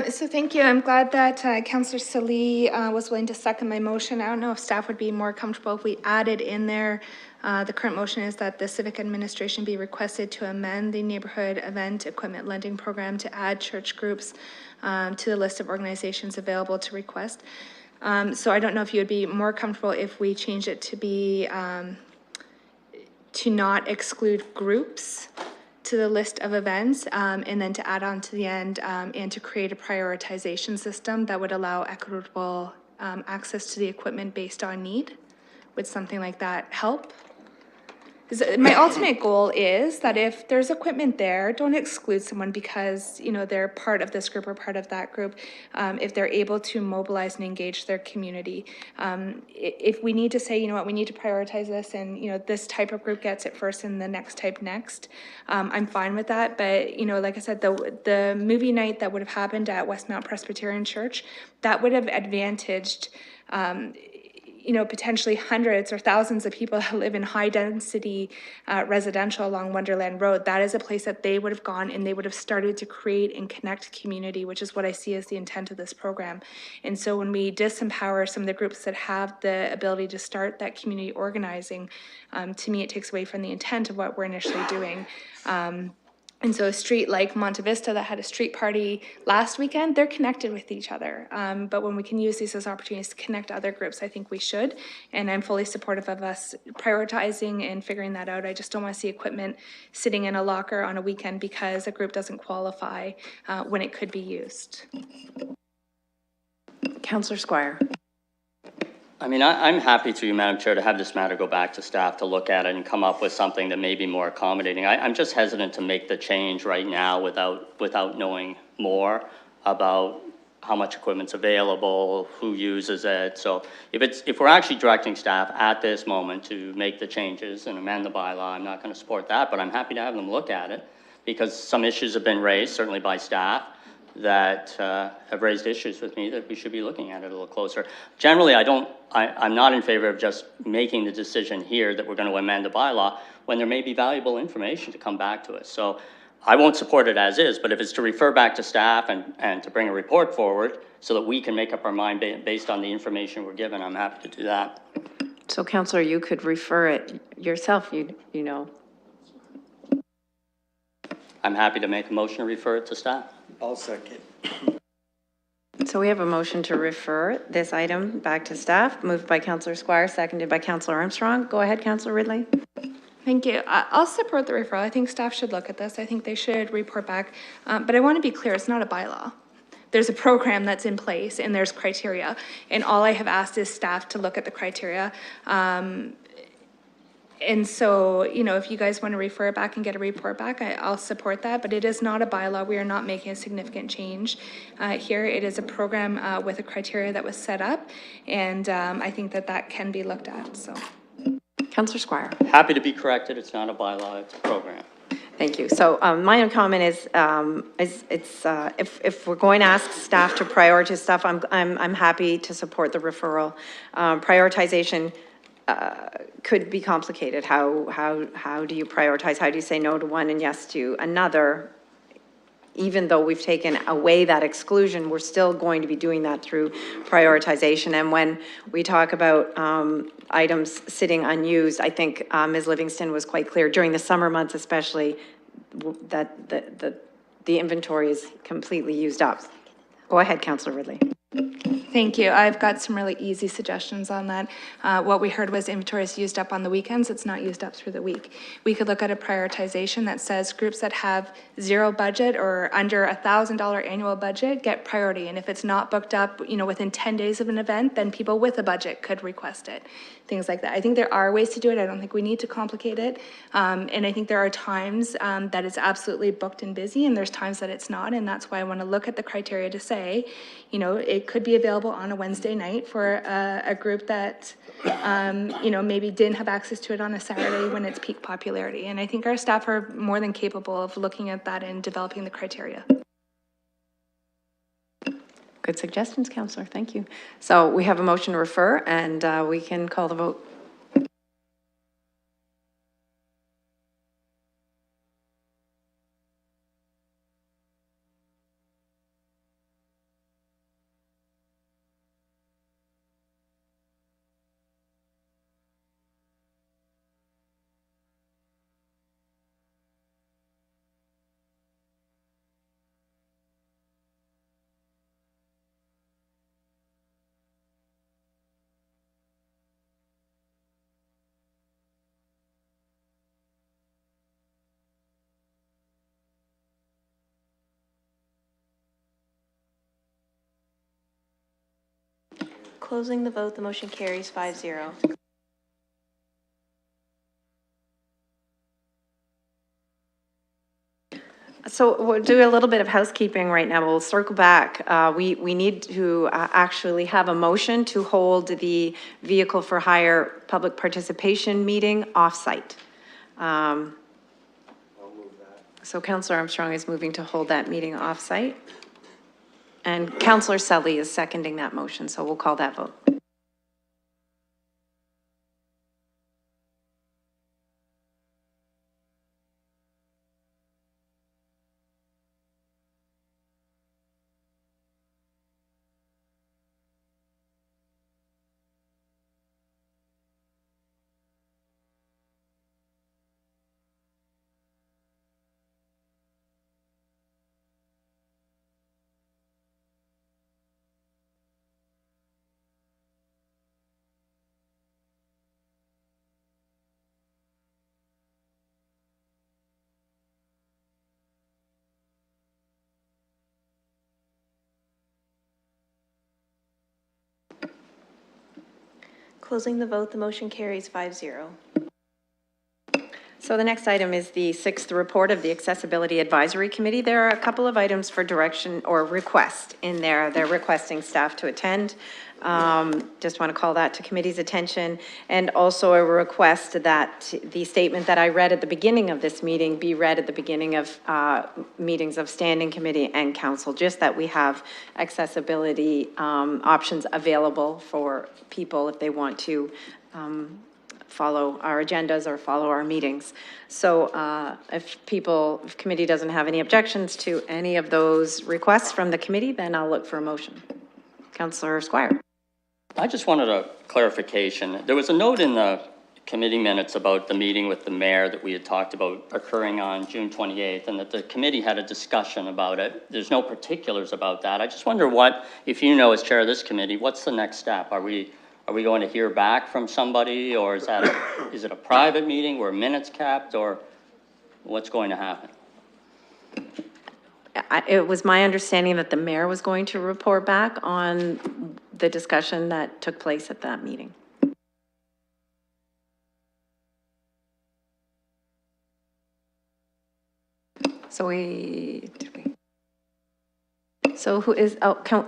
So thank you. I'm glad that Councillor Salee was willing to second my motion. I don't know if staff would be more comfortable if we added in there. The current motion is that the Civic Administration be requested to amend the Neighborhood Event Equipment Lending Program to add church groups to the list of organizations available to request. So I don't know if you would be more comfortable if we change it to be to not exclude groups to the list of events, and then to add on to the end and to create a prioritization system that would allow equitable access to the equipment based on need. Would something like that help? Because my ultimate goal is that if there's equipment there, don't exclude someone because, you know, they're part of this group or part of that group. If they're able to mobilize and engage their community. If we need to say, you know what, we need to prioritize this and, you know, this type of group gets it first and the next type next, I'm fine with that. But, you know, like I said, the movie night that would have happened at Westmount Presbyterian Church, that would have advantaged you know, potentially hundreds or thousands of people who live in high density residential along Wonderland Road. That is a place that they would have gone and they would have started to create and connect community, which is what I see as the intent of this program. And so when we disempower some of the groups that have the ability to start that community organizing, to me, it takes away from the intent of what we're initially doing. And so a street like Monte Vista that had a street party last weekend, they're connected with each other. But when we can use these as opportunities to connect other groups, I think we should. And I'm fully supportive of us prioritizing and figuring that out. I just don't want to see equipment sitting in a locker on a weekend because a group doesn't qualify when it could be used. Councillor Squire. I mean, I'm happy to, Madam Chair, to have this matter go back to staff to look at it and come up with something that may be more accommodating. I'm just hesitant to make the change right now without knowing more about how much equipment's available, who uses it. So if we're actually directing staff at this moment to make the changes and amend the bylaw, I'm not gonna support that, but I'm happy to have them look at it because some issues have been raised, certainly by staff, that have raised issues with me that we should be looking at it a little closer. Generally, I'm not in favor of just making the decision here that we're going to amend the bylaw when there may be valuable information to come back to us. So I won't support it as is, but if it's to refer back to staff and to bring a report forward so that we can make up our mind based on the information we're given, I'm happy to do that. So Counselor, you could refer it yourself, you know. I'm happy to make a motion to refer it to staff. I'll second. So we have a motion to refer this item back to staff, moved by Counselor Squire, seconded by Counselor Armstrong. Go ahead, Counselor Ridley. Thank you. I'll support the referral. I think staff should look at this. I think they should report back. But I want to be clear, it's not a bylaw. There's a program that's in place and there's criteria. And all I have asked is staff to look at the criteria. And so, you know, if you guys want to refer it back and get a report back, I'll support that, but it is not a bylaw. We are not making a significant change here. It is a program with a criteria that was set up, and I think that can be looked at, so. Counselor Squire. Happy to be corrected. It's not a bylaw, it's a program. Thank you. So my own comment is if we're going to ask staff to prioritize stuff, I'm happy to support the referral. Prioritization could be complicated. How do you prioritize? How do you say no to one and yes to another? Even though we've taken away that exclusion, we're still going to be doing that through prioritization. And when we talk about items sitting unused, I think Ms. Livingston was quite clear during the summer months, especially, that the inventory is completely used up. Go ahead, Councillor Ridley. Thank you. I've got some really easy suggestions on that. What we heard was inventory is used up on the weekends. It's not used up through the week. We could look at a prioritization that says groups that have zero budget or under $1,000 annual budget get priority. And if it's not booked up, you know, within 10 days of an event, then people with a budget could request it. Things like that. I think there are ways to do it. I don't think we need to complicate it. And I think there are times that it's absolutely booked and busy, and there's times that it's not. And that's why I want to look at the criteria to say, you know, it could be available on a Wednesday night for a group that, you know, maybe didn't have access to it on a Saturday when it's peak popularity. And I think our staff are more than capable of looking at that and developing the criteria. Good suggestions, Councillor. Thank you. So we have a motion to refer, and we can call the vote. Closing the vote, the motion carries 5-0. So we'll do a little bit of housekeeping right now. We'll circle back. We need to actually have a motion to hold the vehicle for hire public participation meeting off-site. So Councillor Armstrong is moving to hold that meeting off-site. And Councillor Sully is seconding that motion, so we'll call that vote. Closing the vote, the motion carries 5-0. So the next item is the sixth report of the Accessibility Advisory Committee. There are a couple of items for direction or request in there. They're requesting staff to attend. Just want to call that to committee's attention. And also a request that the statement that I read at the beginning of this meeting be read at the beginning of meetings of standing committee and council, just that we have accessibility options available for people if they want to follow our agendas or follow our meetings. So if committee doesn't have any objections to any of those requests from the committee, then I'll look for a motion. Councillor Squire. I just wanted a clarification. There was a note in the committee minutes about the meeting with the mayor that we had talked about occurring on June 28th, and that the committee had a discussion about it. There's no particulars about that. I just wonder what, if you know as chair of this committee, what's the next step? Are we going to hear back from somebody, or is it a private meeting where minutes kept, or what's going to happen? It was my understanding that the mayor was going to report back on the discussion that took place at that meeting. So so who is,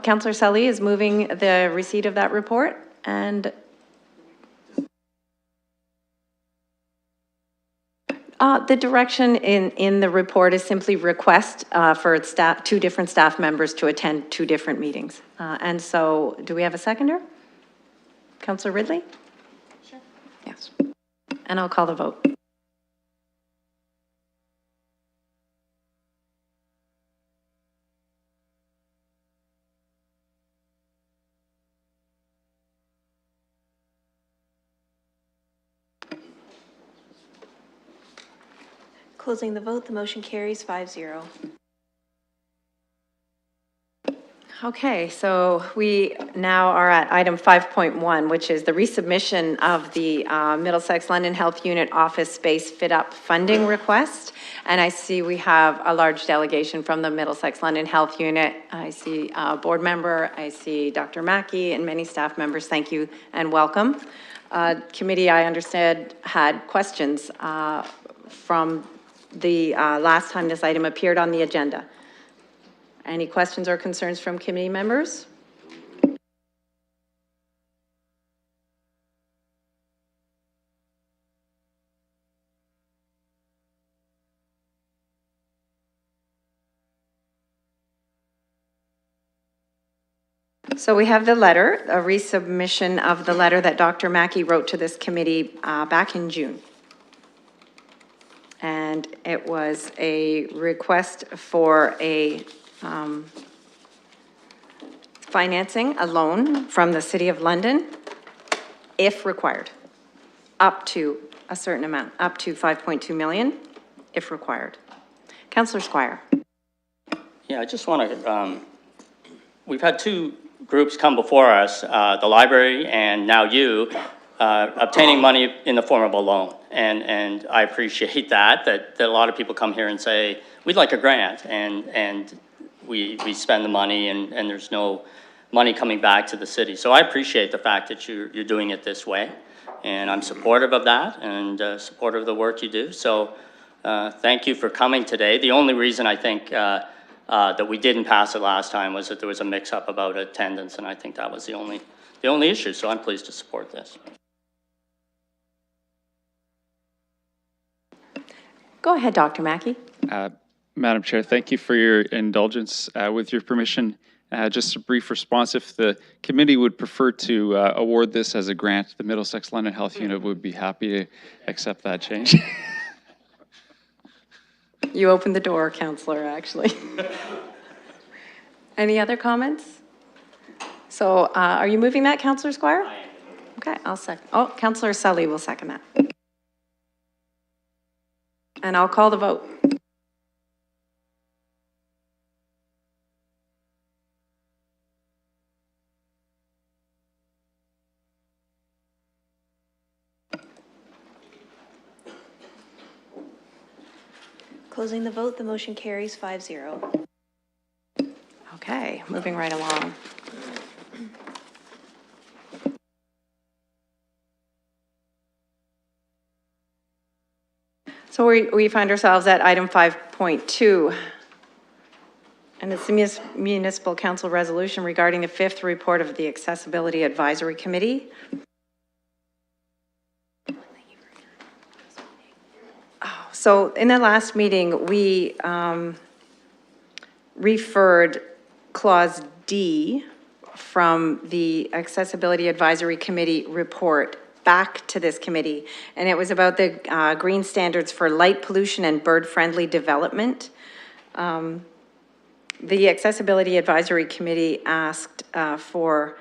Councillor Sully is moving the receipt of that report, and the direction in the report is simply request for staff, 2 different staff members to attend 2 different meetings. And so, do we have a seconder? Councillor Ridley? Sure. Yes. And I'll call the vote. Closing the vote, the motion carries 5-0. Okay, so we now are at item 5.1, which is the resubmission of the Middlesex London Health Unit office space fit-up funding request. And I see we have a large delegation from the Middlesex London Health Unit. I see a board member, I see Dr. Mackey, and many staff members. Thank you and welcome. Committee, I understand, had questions from the last time this item appeared on the agenda. Any questions or concerns from committee members? So we have the letter, a resubmission of the letter that Dr. Mackey wrote to this committee back in June. And it was a request for a financing, a loan from the City of London, if required, up to a certain amount, up to 5.2 million, if required. Councillor Squire. Yeah, I just want to, we've had 2 groups come before us, the library and now you, obtaining money in the form of a loan. And I appreciate that a lot of people come here and say, we'd like a grant, and we spend the money and there's no money coming back to the city. So I appreciate the fact that you're doing it this way, and I'm supportive of that and supportive of the work you do. So thank you for coming today. The only reason I think that we didn't pass it last time was that there was a mix-up about attendance, and I think that was the only issue. So I'm pleased to support this. Go ahead, Dr. Mackey. Madam Chair, thank you for your indulgence. With your permission, just a brief response. If the committee would prefer to award this as a grant, the Middlesex London Health Unit would be happy to accept that change. You opened the door, Councillor, actually. Any other comments? So are you moving that, Councillor Squire? I am. Okay, I'll second. Oh, Councillor Sully will second that. And I'll call the vote. Closing the vote, the motion carries 5-0. Okay, moving right along. So we find ourselves at item 5.2. And it's the Municipal Council resolution regarding the 5th report of the Accessibility Advisory Committee. So in the last meeting, we referred Clause D from the Accessibility Advisory Committee report back to this committee. And it was about the green standards for light pollution and bird-friendly development. The Accessibility Advisory Committee asked for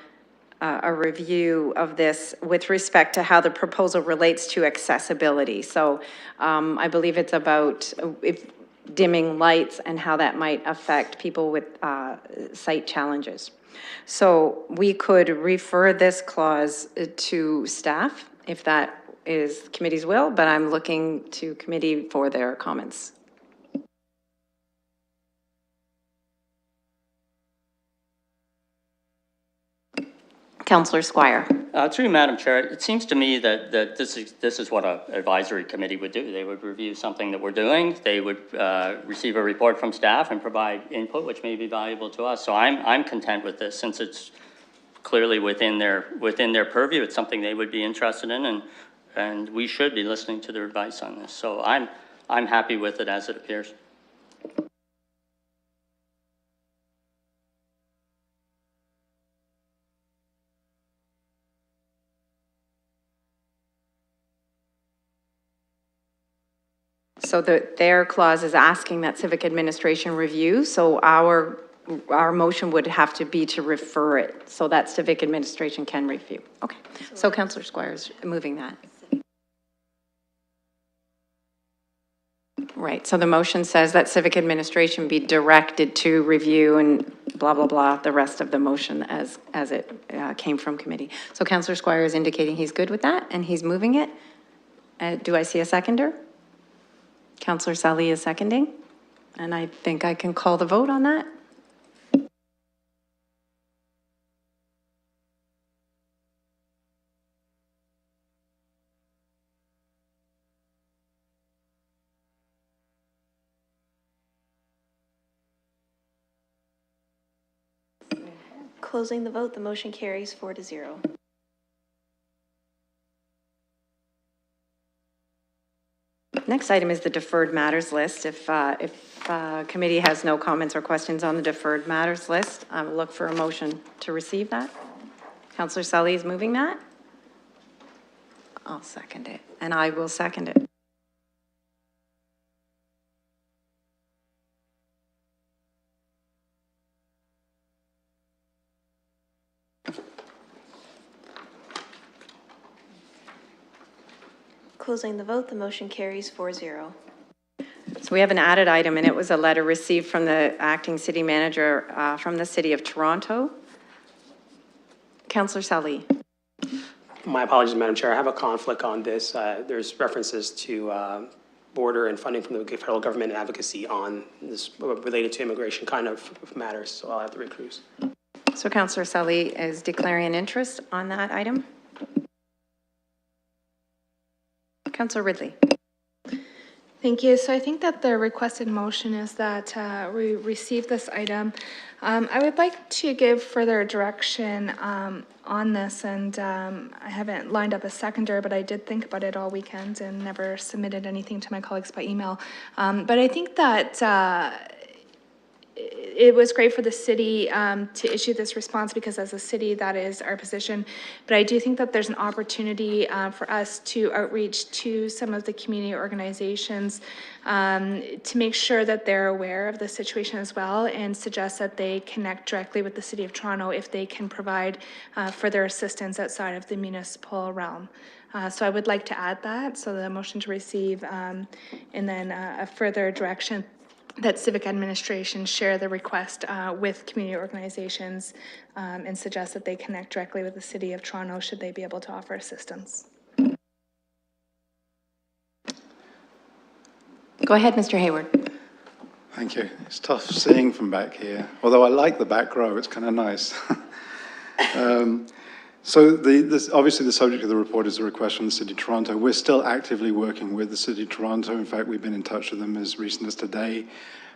a review of this with respect to how the proposal relates to accessibility. So I believe it's about if dimming lights and how that might affect people with sight challenges. So we could refer this clause to staff if that is committee's will, but I'm looking to committee for their comments. Councillor Squire. Through you, Madam Chair, it seems to me that this is what an advisory committee would do. They would review something that we're doing. They would receive a report from staff and provide input, which may be valuable to us. So I'm content with this since it's clearly within their purview. It's something they would be interested in, and we should be listening to their advice on this. So I'm happy with it as it appears. So their clause is asking that civic administration review, so our motion would have to be to refer it, so that civic administration can review. Okay, so Councillor Squire is moving that. Right, so the motion says that civic administration be directed to review and blah, blah, blah, the rest of the motion as it came from committee. So Councillor Squire is indicating he's good with that, and he's moving it. Do I see a seconder? Councillor Sally is seconding, and I think I can call the vote on that. Closing the vote, the motion carries 4-0. Next item is the deferred matters list. If committee has no comments or questions on the deferred matters list, I will look for a motion to receive that. Councillor Sully is moving that. I'll second it, and I will second it. Closing the vote, the motion carries 4-0. So we have an added item, and it was a letter received from the acting city manager from the City of Toronto. Councillor Sully. My apologies, Madam Chair. I have a conflict on this. There's references to border and funding from the federal government and advocacy on this related to immigration kind of matters, so I'll have to recuse. So Councillor Sully is declaring an interest on that item. Councillor Ridley. Thank you. So I think that the requested motion is that we receive this item. I would like to give further direction on this, and I haven't lined up a seconder, but I did think about it all weekend and never submitted anything to my colleagues by email. But I think that it was great for the city to issue this response because as a city, that is our position. But I do think that there's an opportunity for us to outreach to some of the community organizations to make sure that they're aware of the situation as well and suggest that they connect directly with the City of Toronto if they can provide further assistance outside of the municipal realm. So I would like to add that, so the motion to receive and then a further direction that civic administration share the request with community organizations and suggest that they connect directly with the City of Toronto should they be able to offer assistance. Go ahead, Mr. Hayward. Thank you. It's tough seeing from back here, although I like the back row, it's kind of nice. So obviously the subject of the report is a request from the City of Toronto. We're still actively working with the City of Toronto. In fact, we've been in touch with them as recent as today.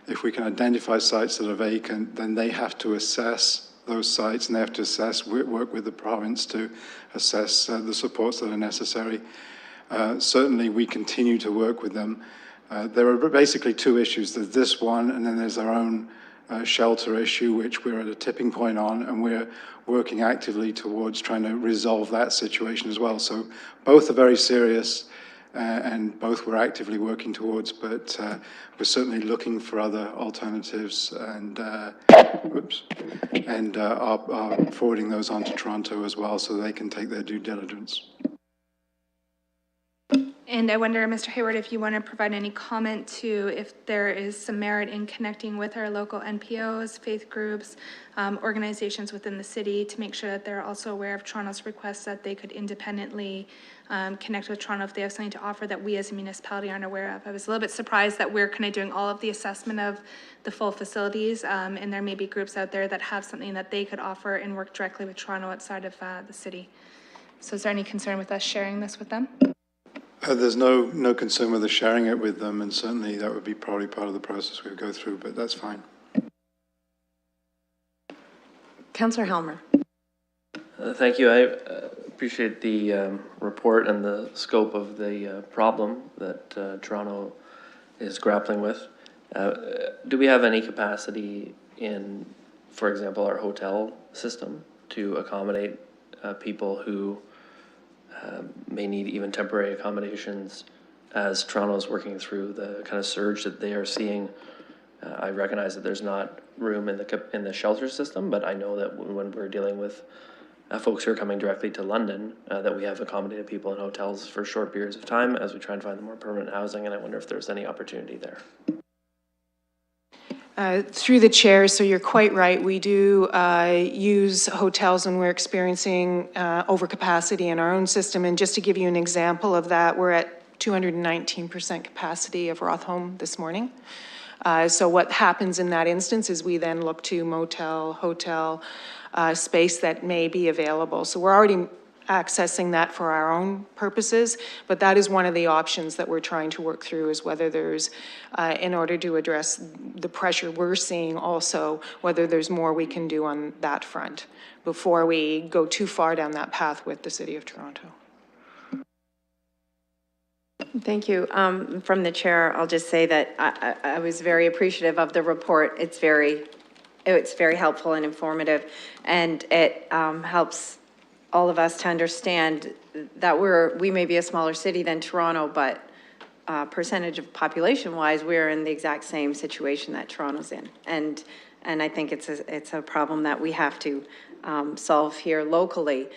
If we can identify sites that are vacant, then they have to assess those sites, and they have to work with the province to assess the supports that are necessary. Certainly, we continue to work with them. There are basically two issues. There's this one, and then there's our own shelter issue, which we're at a tipping point on, and we're working actively towards trying to resolve that situation as well. So both are very serious, and both we're actively working towards, but we're certainly looking for other alternatives, and are forwarding those on to Toronto as well so they can take their due diligence. And I wonder, Mr. Hayward, if you want to provide any comment to if there is some merit in connecting with our local NPOs, faith groups, organizations within the city to make sure that they're also aware of Toronto's requests, that they could independently connect with Toronto if they have something to offer that we as a municipality aren't aware of. I was a little bit surprised that we're kind of doing all of the assessment of the full facilities, and there may be groups out there that have something that they could offer and work directly with Toronto outside of the city. So is there any concern with us sharing this with them? There's no concern with us sharing it with them, and certainly that would be probably part of the process we would go through, but that's fine. Councillor Helmer. Thank you. I appreciate the report and the scope of the problem that Toronto is grappling with. Do we have any capacity in, for example, our hotel system to accommodate people who may need even temporary accommodations as Toronto is working through the kind of surge that they are seeing? I recognize that there's not room in the shelter system, but I know that when we're dealing with folks who are coming directly to London, that we have accommodated people in hotels for short periods of time as we try and find them more permanent housing, and I wonder if there's any opportunity there. Through the chair, so you're quite right. We do use hotels when we're experiencing overcapacity in our own system. And just to give you an example of that, we're at 219% capacity of Rotholme this morning. So what happens in that instance is we then look to motel, hotel space that may be available. So we're already accessing that for our own purposes, but that is one of the options that we're trying to work through, is whether there's, in order to address the pressure we're seeing also, whether there's more we can do on that front before we go too far down that path with the City of Toronto. Thank you. From the chair, I'll just say that I was very appreciative of the report. It's very helpful and informative, and it helps all of us to understand that we may be a smaller city than Toronto, but percentage of population wise, we're in the exact same situation that Toronto's in. And I think it's a problem that we have to solve here locally,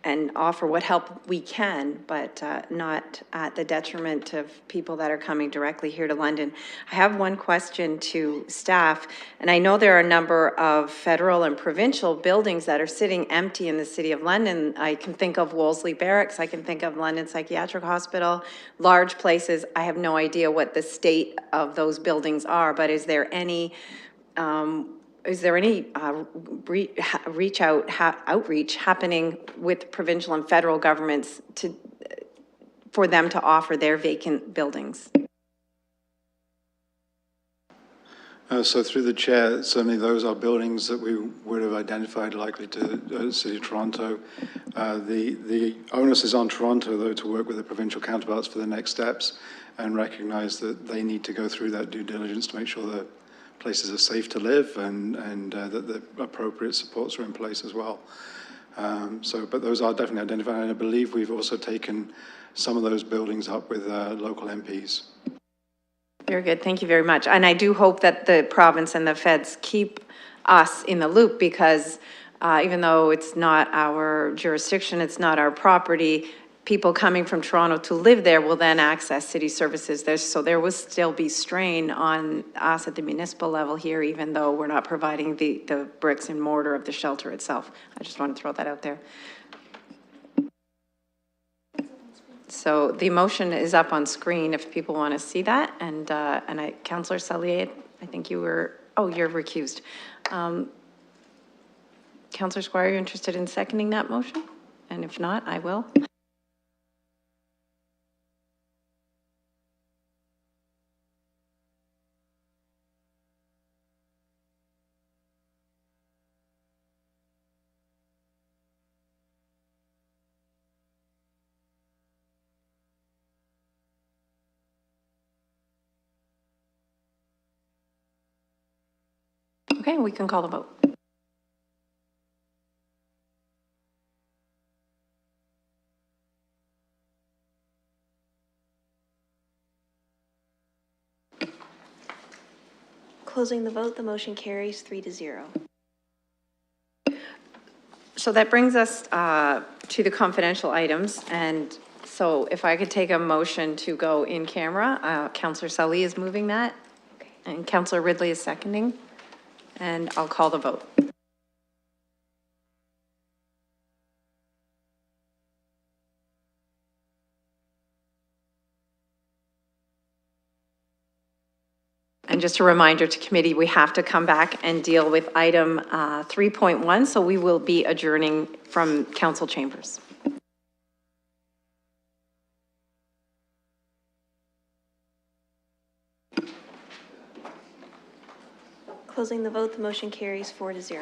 and offer what help we can, but not at the detriment of people that are coming directly here to London. I have one question to staff, and I know there are a number of federal and provincial buildings that are sitting empty in the City of London. I can think of Wolseley Barracks, I can think of London Psychiatric Hospital, large places. I have no idea what the state of those buildings are, but is there any outreach happening with provincial and federal governments for them to offer their vacant buildings? So through the chair, certainly those are buildings that we would have identified likely to the City of Toronto. The onus is on Toronto, though, to work with the provincial counterparts for the next steps and recognize that they need to go through that due diligence to make sure that places are safe to live and that the appropriate supports are in place as well. But those are definitely identified, and I believe we've also taken some of those buildings up with local MPs. Very good, thank you very much. And I do hope that the province and the feds keep us in the loop, because even though it's not our jurisdiction, it's not our property, people coming from Toronto to live there will then access city services. So there will still be strain on us at the municipal level here, even though we're not providing the bricks and mortar of the shelter itself. I just want to throw that out there. So the motion is up on screen if people want to see that. And Councillor Sallier, I think you were, oh, you're recused. Councillor Squire, you interested in seconding that motion? And if not, I will. Okay, we can call the vote. Closing the vote, the motion carries 3-0. So that brings us to the confidential items, and so if I could take a motion to go in camera, Councillor Sully is moving that, and Councillor Ridley is seconding, and I'll call the vote. And just a reminder to committee, we have to come back and deal with item 3.1, so we will be adjourning from council chambers. Closing the vote, the motion carries 4-0.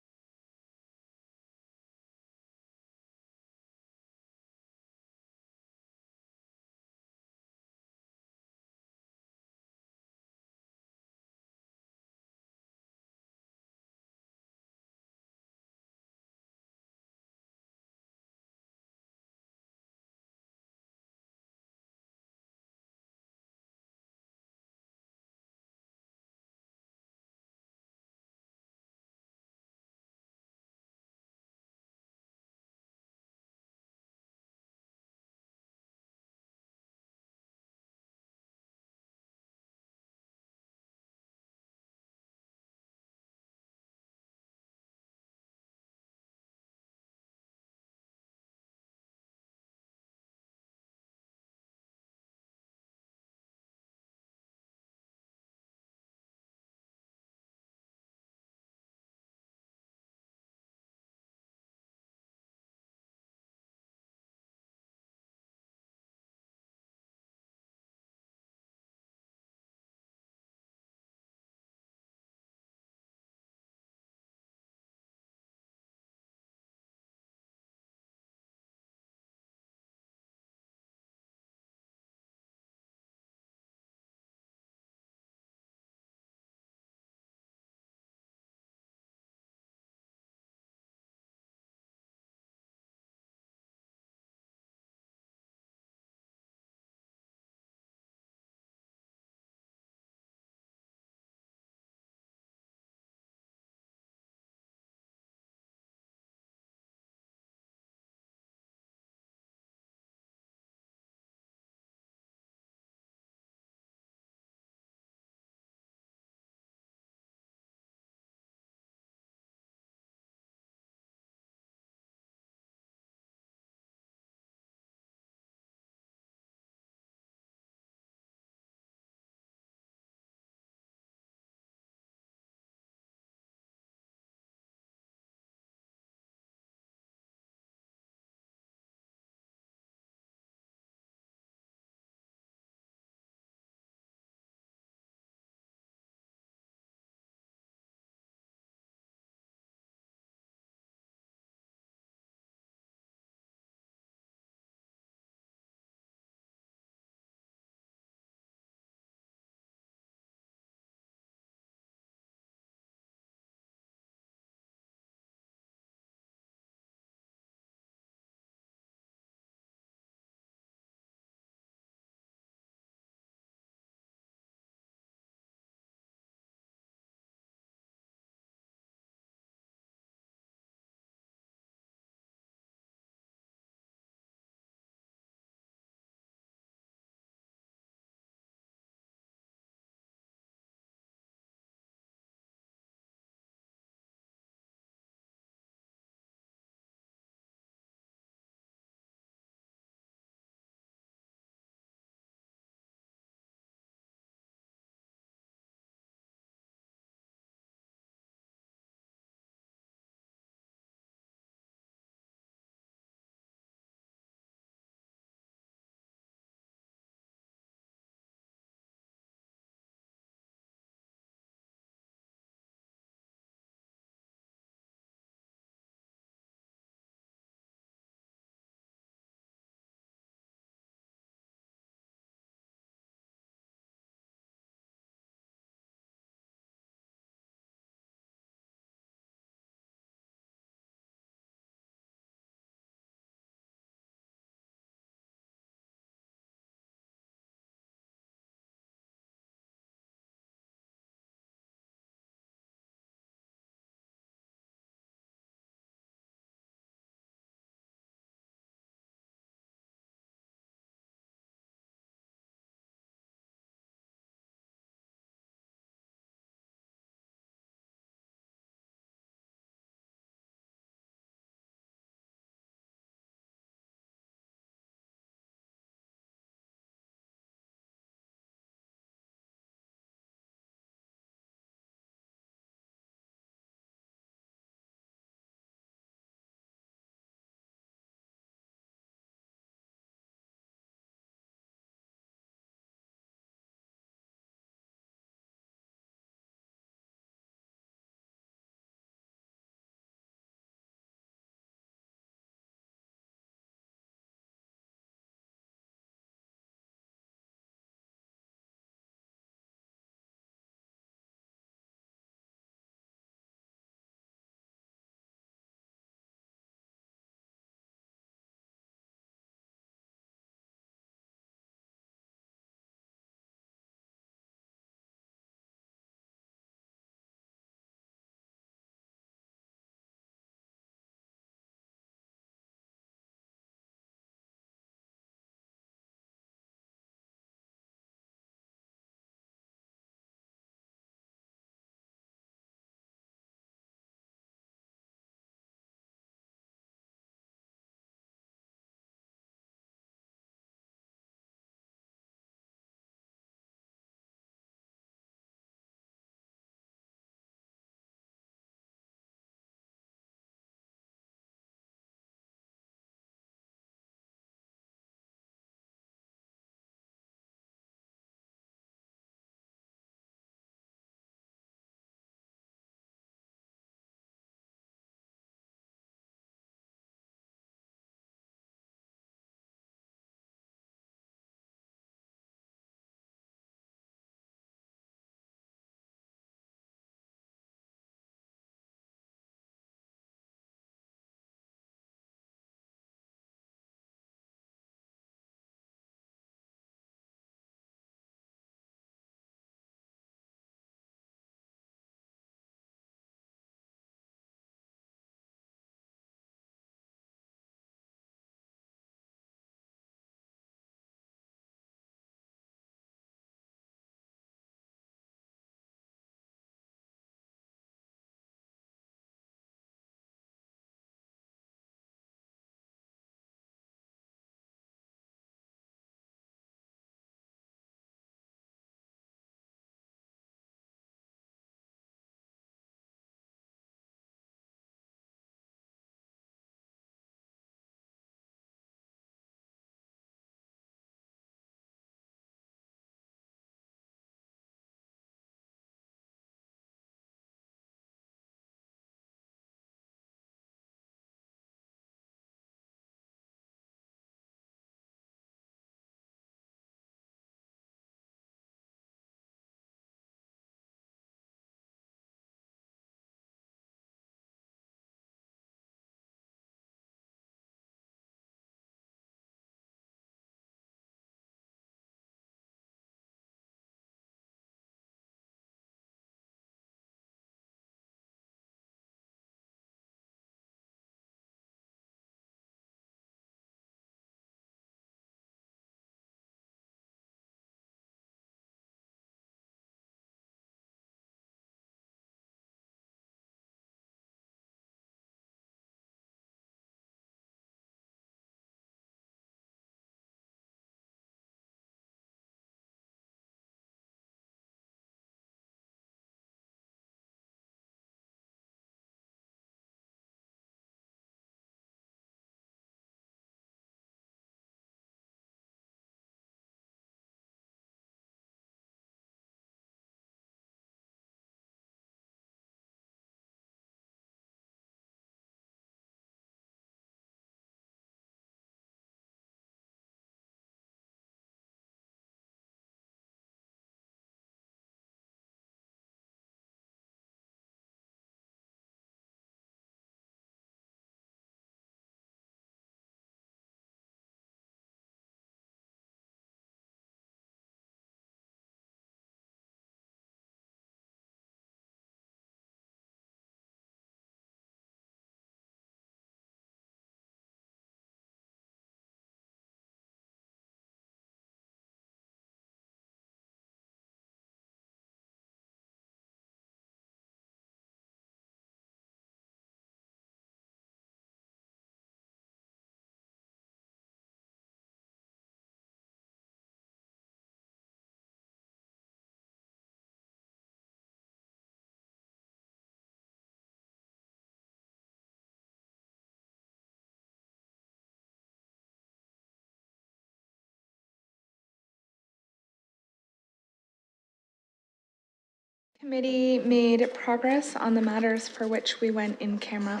Committee made progress on the matters for which we went in camera.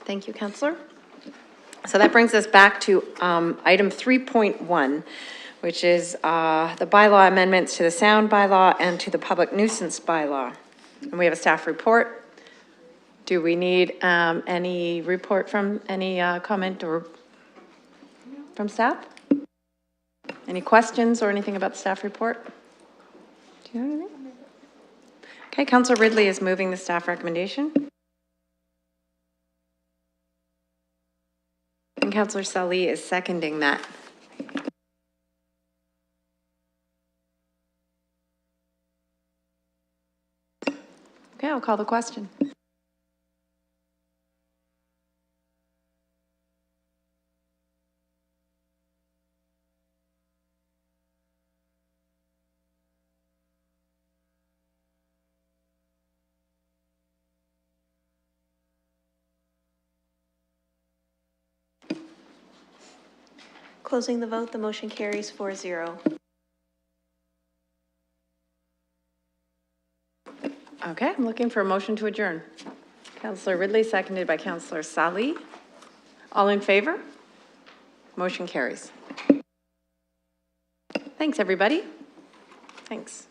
Thank you, Councillor. So that brings us back to item 3.1, which is the bylaw amendments to the sound bylaw and to the public nuisance bylaw. And we have a staff report. Do we need any report from, any comment or from staff? Any questions or anything about the staff report? Do you have anything? Okay, Councillor Ridley is moving the staff recommendation. And Councillor Sali is seconding that. Okay, I'll call the question. Closing the vote, the motion carries 4-0. Okay, I'm looking for a motion to adjourn. Councillor Ridley, seconded by Councillor Sali. All in favor? Motion carries. Thanks, everybody. Thanks.